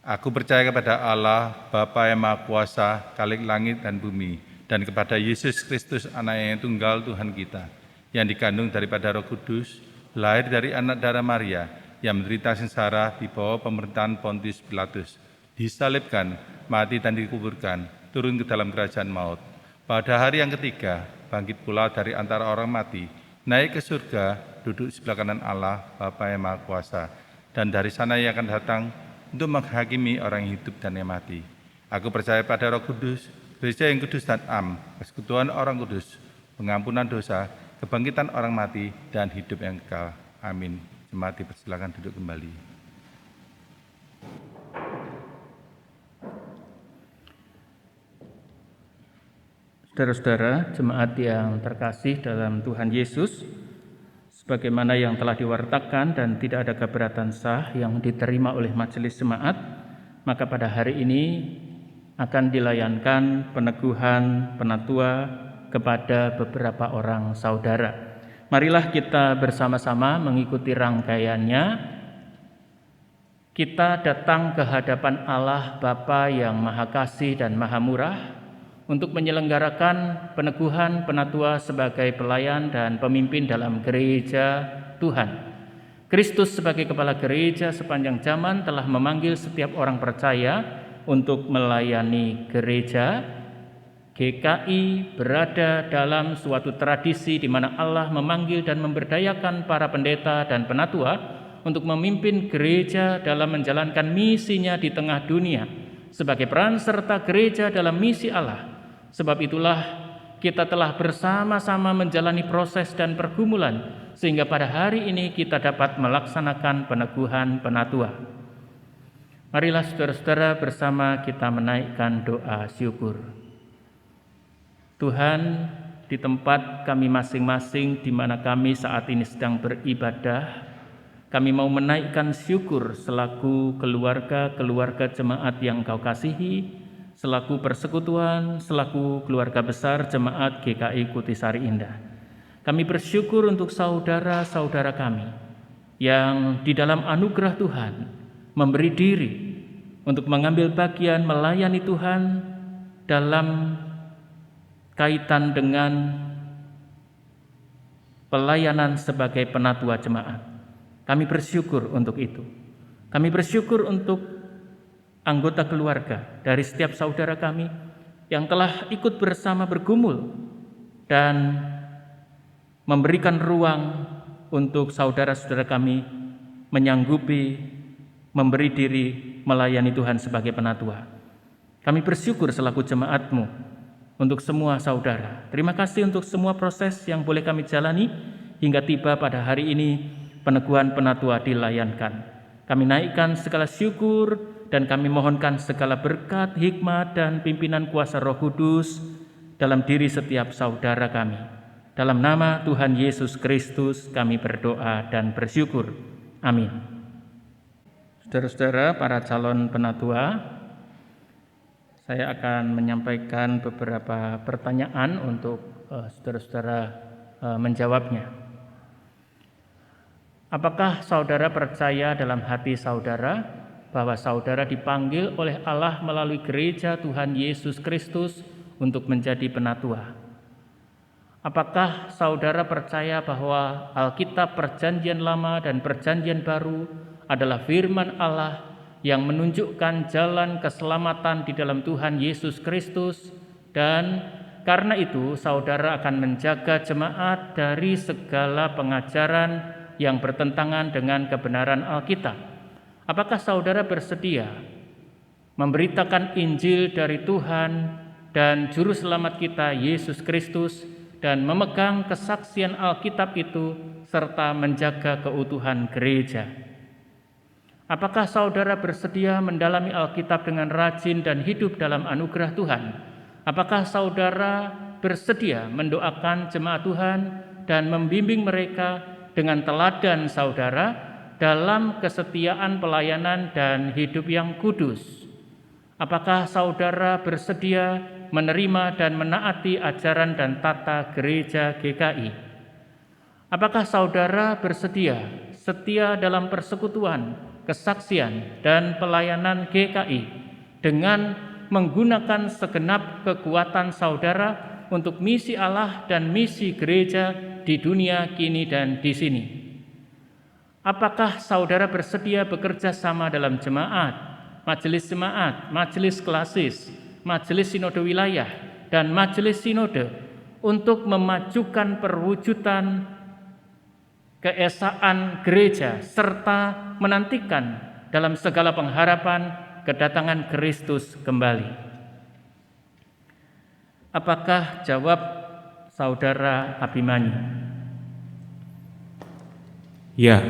Aku percaya kepada Allah, Bapa yang Maha Kuasa, Khalik langit dan bumi, dan kepada Yesus Kristus, Anak yang tunggal Tuhan kita, yang dikandung daripada Roh Kudus, lahir dari anak darah Maria, yang menderita sengsara di bawah pemerintahan Pontius Pilatus, disalibkan, mati dan dikuburkan, turun ke dalam kerajaan maut. Pada hari yang ketiga, bangkit pula dari antara orang mati, naik ke surga, duduk sebelah kanan Allah, Bapa yang Maha Kuasa, dan dari sana ia akan datang untuk menghakimi orang yang hidup dan yang mati. Aku percaya pada Roh Kudus, gereja yang kudus dan am, persekutuan orang kudus, pengampunan dosa, kebangkitan orang mati, dan hidup yang kekal. Amin. Jemaat dipersilakan duduk kembali. Saudara-saudara, jemaat yang terkasih dalam Tuhan Yesus, sebagaimana yang telah diwartakan dan tidak ada keberatan sah yang diterima oleh majelis jemaat, maka pada hari ini akan dilayankan peneguhan penatua kepada beberapa orang saudara. Marilah kita bersama-sama mengikuti rangkaiannya. Kita datang ke hadapan Allah Bapa yang Maha Kasih dan Maha Murah untuk menyelenggarakan peneguhan penatua sebagai pelayan dan pemimpin dalam gereja Tuhan. Kristus sebagai kepala gereja sepanjang zaman telah memanggil setiap orang percaya untuk melayani gereja. GKI berada dalam suatu tradisi di mana Allah memanggil dan memberdayakan para pendeta dan penatua untuk memimpin gereja dalam menjalankan misinya di tengah dunia sebagai peran serta gereja dalam misi Allah. Sebab itulah kita telah bersama-sama menjalani proses dan pergumulan sehingga pada hari ini kita dapat melaksanakan peneguhan penatua. Marilah saudara-saudara bersama kita menaikkan doa syukur. Tuhan, di tempat kami masing-masing di mana kami saat ini sedang beribadah, kami mau menaikkan syukur selaku keluarga jemaat yang Engkau kasihi, selaku persekutuan, selaku keluarga besar jemaat GKI Kutisari Indah. Kami bersyukur untuk saudara-saudara kami yang di dalam anugerah Tuhan memberi diri untuk mengambil bagian melayani Tuhan dalam kaitan dengan pelayanan sebagai penatua jemaat. Kami bersyukur untuk itu. Kami bersyukur untuk anggota keluarga dari setiap saudara kami yang telah ikut bersama bergumul dan memberikan ruang untuk saudara-saudara kami menyanggupi memberi diri melayani Tuhan sebagai penatua. Kami bersyukur selaku jemaat-Mu untuk semua saudara. Terima kasih untuk semua proses yang boleh kami jalani hingga tiba pada hari ini peneguhan penatua dilayankan. Kami naikkan segala syukur, dan kami mohonkan segala berkat, hikmat, dan pimpinan kuasa Roh Kudus dalam diri setiap saudara kami. Dalam nama Tuhan Yesus Kristus kami berdoa dan bersyukur. Amin. Saudara-saudara, para calon penatua, saya akan menyampaikan beberapa pertanyaan untuk saudara-saudara menjawabnya. Apakah saudara percaya dalam hati saudara bahwa saudara dipanggil oleh Allah melalui gereja Tuhan Yesus Kristus untuk menjadi penatua? Apakah saudara percaya bahwa Alkitab Perjanjian Lama dan Perjanjian Baru adalah firman Allah yang menunjukkan jalan keselamatan di dalam Tuhan Yesus Kristus, dan karena itu saudara akan menjaga jemaat dari segala pengajaran yang bertentangan dengan kebenaran Alkitab? Apakah saudara bersedia memberitakan Injil dari Tuhan dan Juru Selamat kita Yesus Kristus dan memegang kesaksian Alkitab itu serta menjaga keutuhan gereja? Apakah saudara bersedia mendalami Alkitab dengan rajin dan hidup dalam anugerah Tuhan? Apakah saudara bersedia mendoakan jemaat Tuhan dan membimbing mereka dengan teladan saudara dalam kesetiaan pelayanan dan hidup yang kudus? Apakah saudara bersedia menerima dan menaati ajaran dan tata gereja GKI? Apakah saudara bersedia setia dalam persekutuan, kesaksian, dan pelayanan GKI dengan menggunakan segenap kekuatan saudara untuk misi Allah dan misi gereja di dunia kini dan di sini? Apakah saudara bersedia bekerja sama dalam jemaat, majelis klasis, majelis sinode wilayah, dan majelis sinode untuk memajukan perwujudan keesaan gereja serta menantikan dalam segala pengharapan kedatangan Kristus kembali? Apakah jawab saudara Abimanyu? Ya,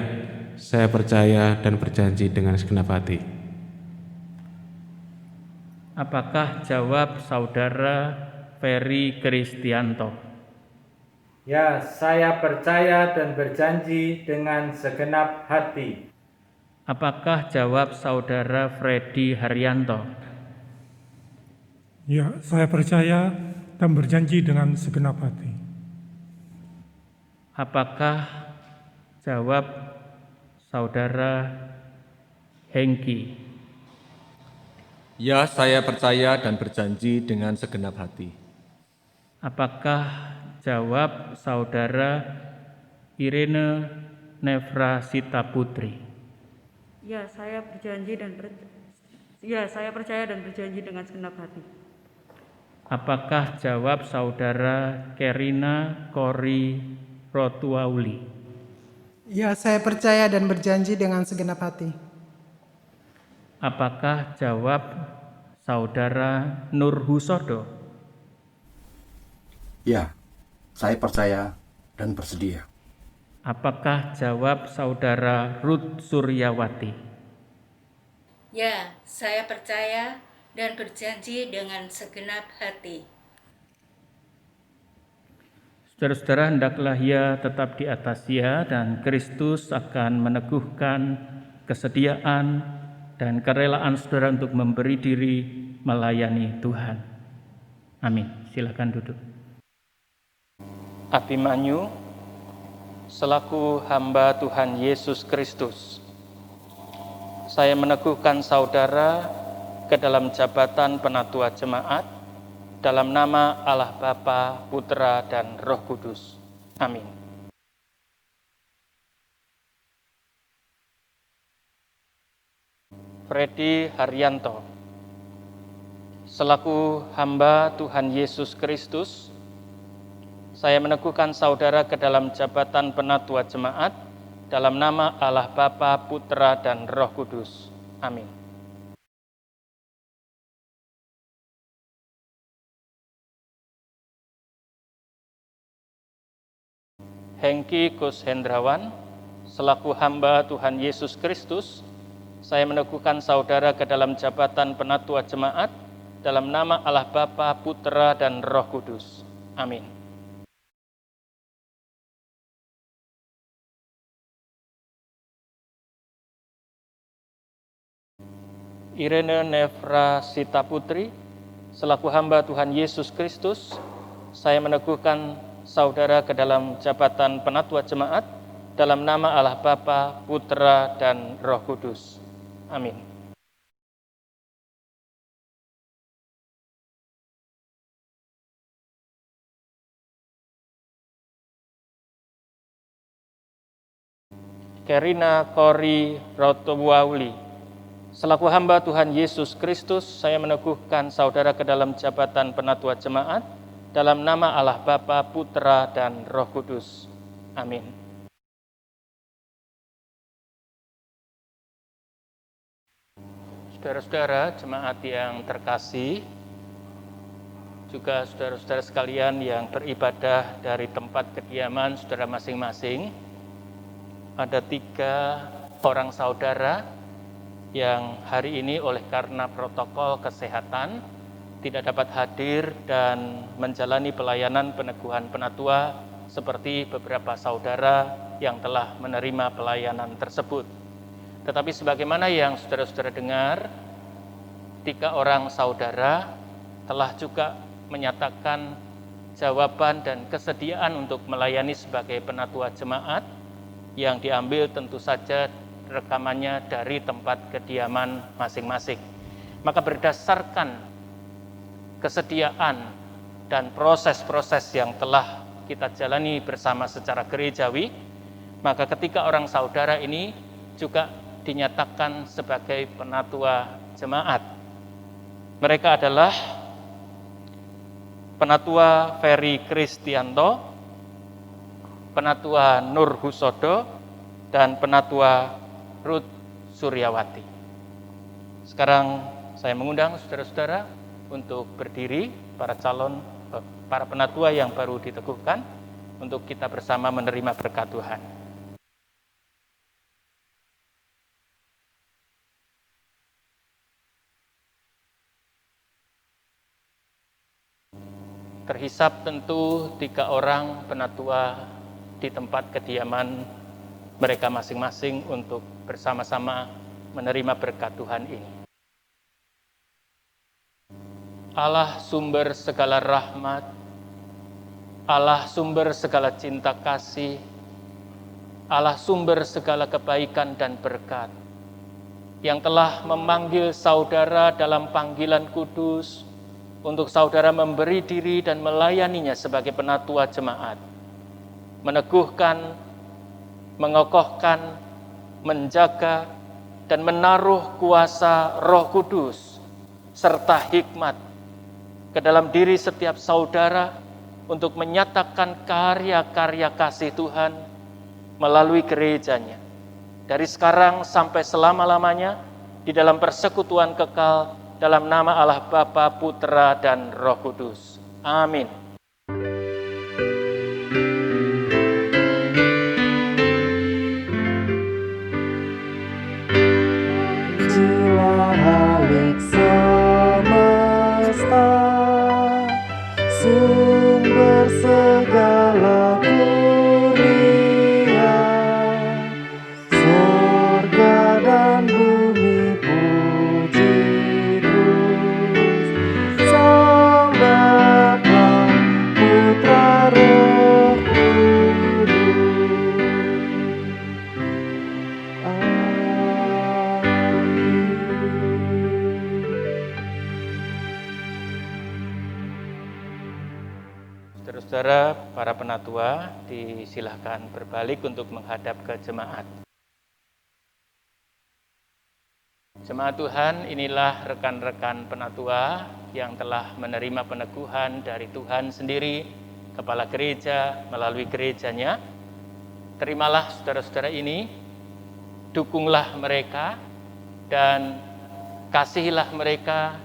saya percaya dan berjanji dengan segenap hati. Apakah jawab saudara Ferry Kristianto? Ya, saya percaya dan berjanji dengan segenap hati. Apakah jawab saudara Freddy Haryanto? Ya, saya percaya dan berjanji dengan segenap hati. Apakah jawab saudara Hengki? Ya, saya percaya dan berjanji dengan segenap hati. Apakah jawab saudara Irene Nefrasita Putri? Ya, saya percaya dan berjanji dengan segenap hati. Apakah jawab saudara Kerina Kori Rotuauli? Ya, saya percaya dan berjanji dengan segenap hati. Apakah jawab saudara Nur Husodo? Ya, saya percaya dan bersedia. Apakah jawab saudara Ruth Suryawati? Ya, saya percaya dan berjanji dengan segenap hati. Saudara-saudara, hendaklah ia tetap di atas ia, dan Kristus akan meneguhkan kesediaan dan kerelaan saudara untuk memberi diri melayani Tuhan. Amin. Silakan duduk. Abimanyu, selaku hamba Tuhan Yesus Kristus, saya meneguhkan saudara ke dalam jabatan penatua jemaat dalam nama Allah Bapa, Putra, dan Roh Kudus. Amin. Freddy Haryanto, selaku hamba Tuhan Yesus Kristus, saya meneguhkan saudara ke dalam jabatan penatua jemaat dalam nama Allah Bapa, Putra, dan Roh Kudus. Amin. Hengki Kus Hendrawan, selaku hamba Tuhan Yesus Kristus, saya meneguhkan saudara ke dalam jabatan penatua jemaat dalam nama Allah Bapa, Putra, dan Roh Kudus. Amin. Irene Nefra Sita Putri, selaku hamba Tuhan Yesus Kristus, saya meneguhkan saudara ke dalam jabatan penatua jemaat dalam nama Allah Bapa, Putra, dan Roh Kudus. Amin. Kerina Kori Rotowauli, selaku hamba Tuhan Yesus Kristus, saya meneguhkan saudara ke dalam jabatan penatua jemaat dalam nama Allah Bapa, Putra, dan Roh Kudus. Amin. Saudara-saudara jemaat yang terkasih, juga saudara-saudara sekalian yang beribadah dari tempat kediaman saudara masing-masing, ada 3 orang saudara yang hari ini oleh karena protokol kesehatan tidak dapat hadir dan menjalani pelayanan peneguhan penatua seperti beberapa saudara yang telah menerima pelayanan tersebut. Tetapi sebagaimana yang saudara-saudara dengar, 3 orang saudara telah juga menyatakan jawaban dan kesediaan untuk melayani sebagai penatua jemaat yang diambil tentu saja rekamannya dari tempat kediaman masing-masing. Maka berdasarkan kesediaan dan proses-proses yang telah kita jalani bersama secara gerejawi, maka ketiga orang saudara ini juga dinyatakan sebagai penatua jemaat. Mereka adalah Penatua Ferry Kristianto, Penatua Nur Husodo, dan Penatua Ruth Suryawati. Sekarang saya mengundang saudara-saudara untuk berdiri, para penatua yang baru diteguhkan, untuk kita bersama menerima berkat Tuhan. Terhisap tentu 3 orang penatua di tempat kediaman mereka masing-masing untuk bersama-sama menerima berkat Tuhan ini. Allah sumber segala rahmat, Allah sumber segala cinta kasih, Allah sumber segala kebaikan dan berkat, yang telah memanggil saudara dalam panggilan kudus untuk saudara memberi diri dan melayaninya sebagai penatua jemaat, meneguhkan, mengokohkan, menjaga, dan menaruh kuasa Roh Kudus serta hikmat ke dalam diri setiap saudara untuk menyatakan karya-karya kasih Tuhan melalui gerejanya, dari sekarang sampai selama-lamanya di dalam persekutuan kekal dalam nama Allah Bapa, Putra, dan Roh Kudus. Amin. Halik semesta, sumber segala kurnia, surga dan bumi puji terus, Sang Bapa, Putra, Roh Kudus. Saudara, para penatua disilahkan berbalik untuk menghadap ke jemaat. Jemaat Tuhan, inilah rekan-rekan penatua yang telah menerima peneguhan dari Tuhan sendiri, Kepala Gereja melalui gerejanya. Terimalah saudara-saudara ini, dukunglah mereka, dan kasihilah mereka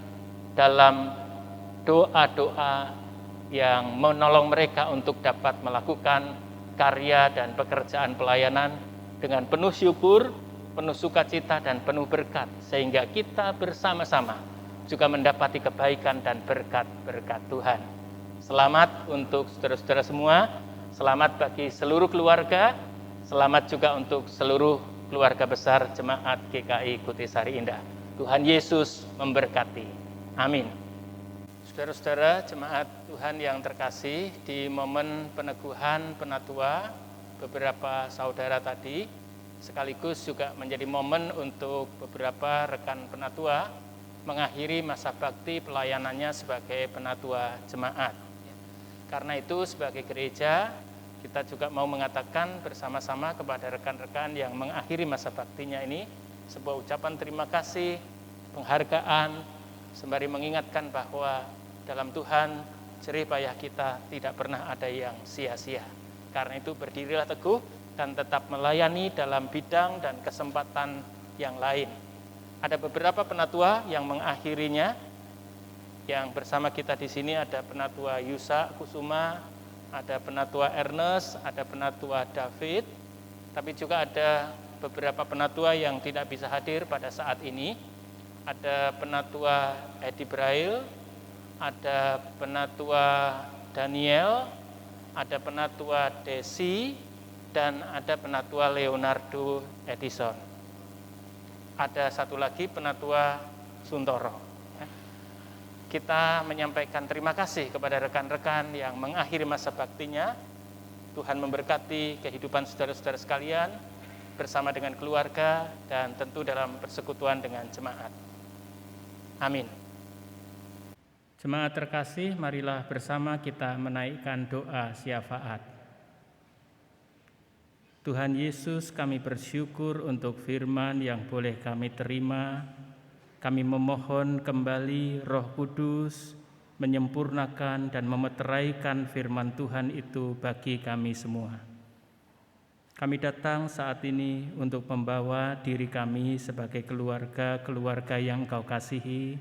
dalam doa-doa yang menolong mereka untuk dapat melakukan karya dan pekerjaan pelayanan dengan penuh syukur penuh sukacita dan penuh berkat, sehingga kita bersama-sama juga mendapati kebaikan dan berkat-berkat Tuhan. Selamat untuk saudara-saudara semua, selamat bagi seluruh keluarga, selamat juga untuk seluruh keluarga besar Jemaat GKI Kutisari Indah. Tuhan Yesus memberkati. Amin. Saudara-saudara Jemaat Tuhan yang terkasih, di momen peneguhan penatua beberapa saudara tadi, sekaligus juga menjadi momen untuk beberapa rekan penatua mengakhiri masa bakti pelayanannya sebagai penatua jemaat. Karena itu sebagai gereja, kita juga mau mengatakan bersama-sama kepada rekan-rekan yang mengakhiri masa baktinya ini sebuah ucapan terima kasih, penghargaan, sembari mengingatkan bahwa dalam Tuhan jerih payah kita tidak pernah ada yang sia-sia. Karena itu berdirilah teguh dan tetap melayani dalam bidang dan kesempatan yang lain. Ada beberapa penatua yang mengakhirinya. Yang bersama kita di sini ada penatua Yusa Kusuma, ada penatua Ernest, ada penatua David, tapi juga ada beberapa penatua yang tidak bisa hadir pada saat ini. Ada penatua Edi Braille, ada penatua Daniel, ada penatua Desi, dan ada penatua Leonardo Edison. Ada satu lagi penatua Suntoro. Kita menyampaikan terima kasih kepada rekan-rekan yang mengakhiri masa baktinya. Tuhan memberkati kehidupan saudara-saudara sekalian bersama dengan keluarga dan tentu dalam persekutuan dengan jemaat. Amin. Jemaat terkasih, marilah bersama kita menaikkan doa syafaat. Tuhan Yesus, kami bersyukur untuk firman yang boleh kami terima. Kami memohon kembali Roh Kudus menyempurnakan dan memeteraikan firman Tuhan itu bagi kami semua. Kami datang saat ini untuk membawa diri kami sebagai keluarga yang Engkau kasihi.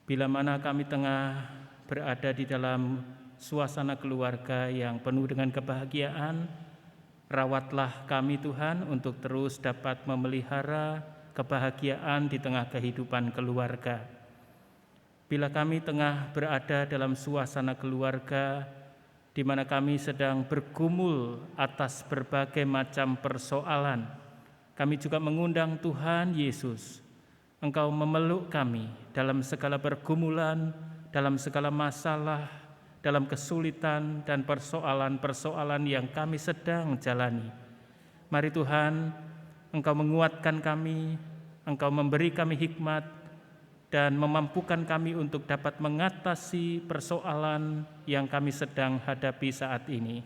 Bila mana kami tengah berada di dalam suasana keluarga yang penuh dengan kebahagiaan, rawatlah kami Tuhan untuk terus dapat memelihara kebahagiaan di tengah kehidupan keluarga. Bila kami tengah berada dalam suasana keluarga di mana kami sedang bergumul atas berbagai macam persoalan, kami juga mengundang Tuhan Yesus, Engkau memeluk kami dalam segala pergumulan, dalam segala masalah, dalam kesulitan dan persoalan-persoalan yang kami sedang jalani. Mari Tuhan, Engkau menguatkan kami, Engkau memberi kami hikmat, dan memampukan kami untuk dapat mengatasi persoalan yang kami sedang hadapi saat ini.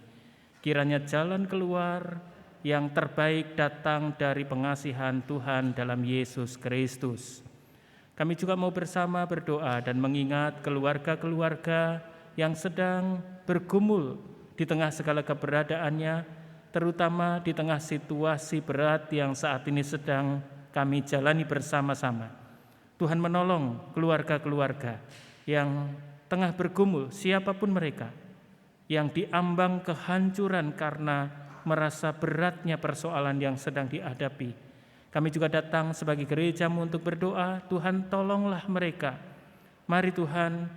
Kiranya jalan keluar yang terbaik datang dari pengasihan Tuhan dalam Yesus Kristus. Kami juga mau bersama berdoa dan mengingat keluarga-keluarga yang sedang bergumul di tengah segala keberadaannya, terutama di tengah situasi berat yang saat ini sedang kami jalani bersama-sama. Tuhan menolong keluarga-keluarga yang tengah bergumul, siapapun mereka, yang diambang kehancuran karena merasa beratnya persoalan yang sedang dihadapi. Kami juga datang sebagai gereja-Mu untuk berdoa, Tuhan tolonglah mereka. Mari Tuhan,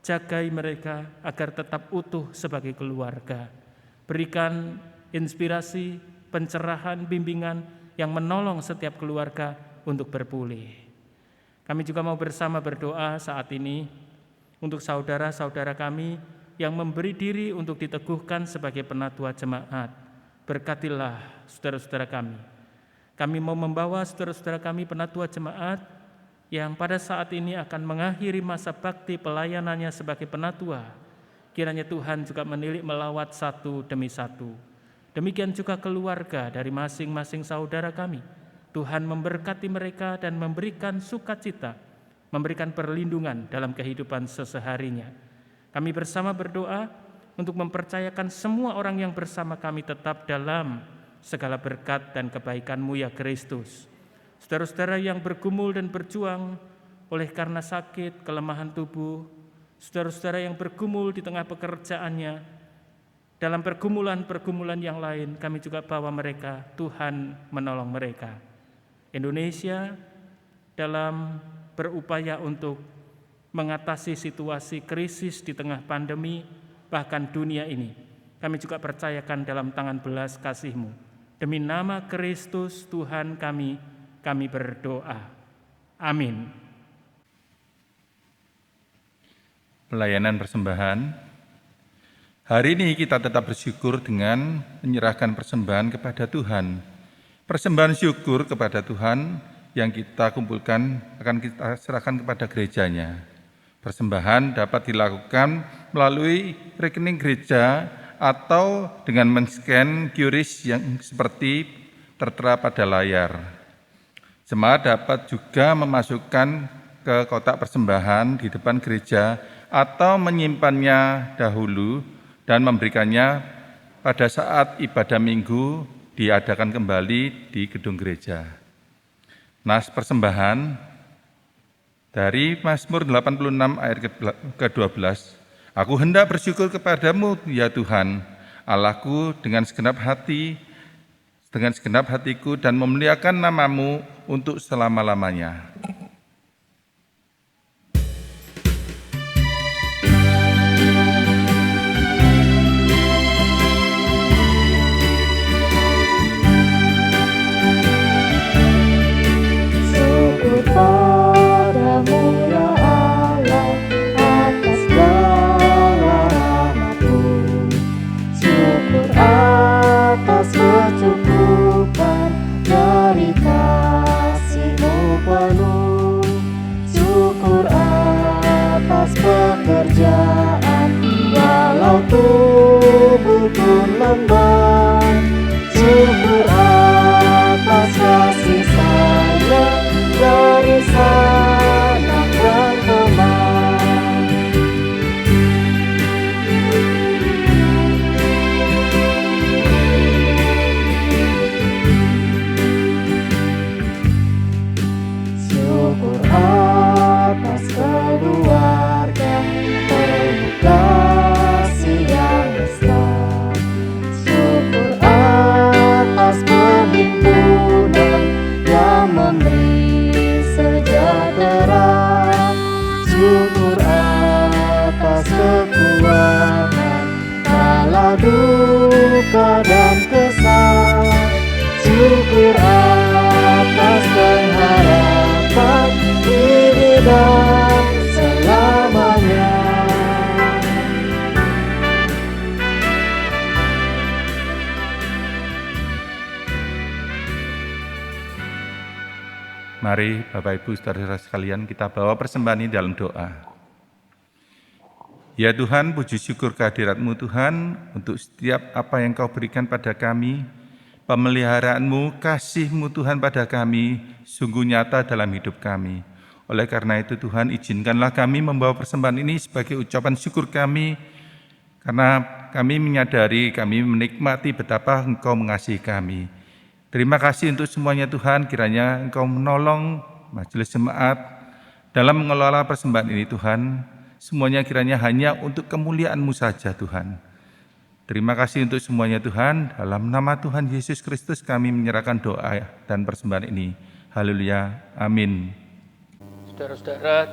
jagai mereka agar tetap utuh sebagai keluarga. Berikan inspirasi, pencerahan, bimbingan yang menolong setiap keluarga untuk berpulih. Kami juga mau bersama berdoa saat ini untuk saudara-saudara kami yang memberi diri untuk diteguhkan sebagai penatua jemaat. Berkatilah saudara-saudara kami. Kami mau membawa saudara-saudara kami penatua jemaat yang pada saat ini akan mengakhiri masa bakti pelayanannya sebagai penatua. Kiranya Tuhan juga menilik melawat satu demi satu. Demikian juga keluarga dari masing-masing saudara kami. Tuhan memberkati mereka dan memberikan sukacita, memberikan perlindungan dalam kehidupan seseharinya. Kami bersama berdoa untuk mempercayakan semua orang yang bersama kami tetap dalam segala berkat dan kebaikan-Mu ya Kristus. Saudara-saudara yang bergumul dan berjuang oleh karena sakit, kelemahan tubuh, saudara-saudara yang bergumul di tengah pekerjaannya, dalam pergumulan-pergumulan yang lain, kami juga bawa mereka, Tuhan menolong mereka. Indonesia dalam berupaya untuk mengatasi situasi krisis di tengah pandemi, bahkan dunia ini. Kami juga percayakan dalam tangan belas kasih-Mu. Demi nama Kristus Tuhan kami berdoa. Amin. Pelayanan persembahan. Hari ini kita tetap bersyukur dengan menyerahkan persembahan kepada Tuhan. Persembahan syukur kepada Tuhan yang kita kumpulkan akan kita serahkan kepada gerejanya. Persembahan dapat dilakukan melalui rekening gereja atau dengan men-scan QRIS yang seperti tertera pada layar. Jemaat dapat juga memasukkan ke kotak persembahan di depan gereja atau menyimpannya dahulu dan memberikannya pada saat ibadah minggu diadakan kembali di gedung gereja. Nas persembahan dari Mazmur 86 ayat ke-12. Aku hendak bersyukur kepadamu ya Tuhan, Allahku dengan segenap hatiku dan memuliakan namamu untuk selama-lamanya. Padamu ya Allah atas segala rahmat-Mu, syukur atas kecukupan dari kasih-Mu penuh, syukur atas pekerjaan walau tubuh pun lemah, syukur atas kasih sayang dari sana dan kemari. Syukur atas keluarga penuh kasih yang besar, syukur atas perhimpunan yang memberi sejahtera, syukur atas kekuatan kala duka dan kesal, syukur atas pengharapan ini dan selamanya. Mari Bapak Ibu saudara sekalian kita bawa persembahan ini dalam doa. Ya Tuhan, puji syukur kehadirat-Mu Tuhan untuk setiap apa yang Kau berikan pada kami. Pemeliharaan-Mu, kasih-Mu Tuhan pada kami sungguh nyata dalam hidup kami. Oleh karena itu Tuhan, izinkanlah kami membawa persembahan ini sebagai ucapan syukur kami, karena kami menyadari, kami menikmati betapa Engkau mengasihi kami. Terima kasih untuk semuanya Tuhan, kiranya Engkau menolong majelis jemaat dalam mengelola persembahan ini Tuhan. Semuanya kiranya hanya untuk kemuliaan-Mu saja Tuhan. Terima kasih untuk semuanya Tuhan, dalam nama Tuhan Yesus Kristus kami menyerahkan doa dan persembahan ini. Haleluya, amin. Saudara-saudara,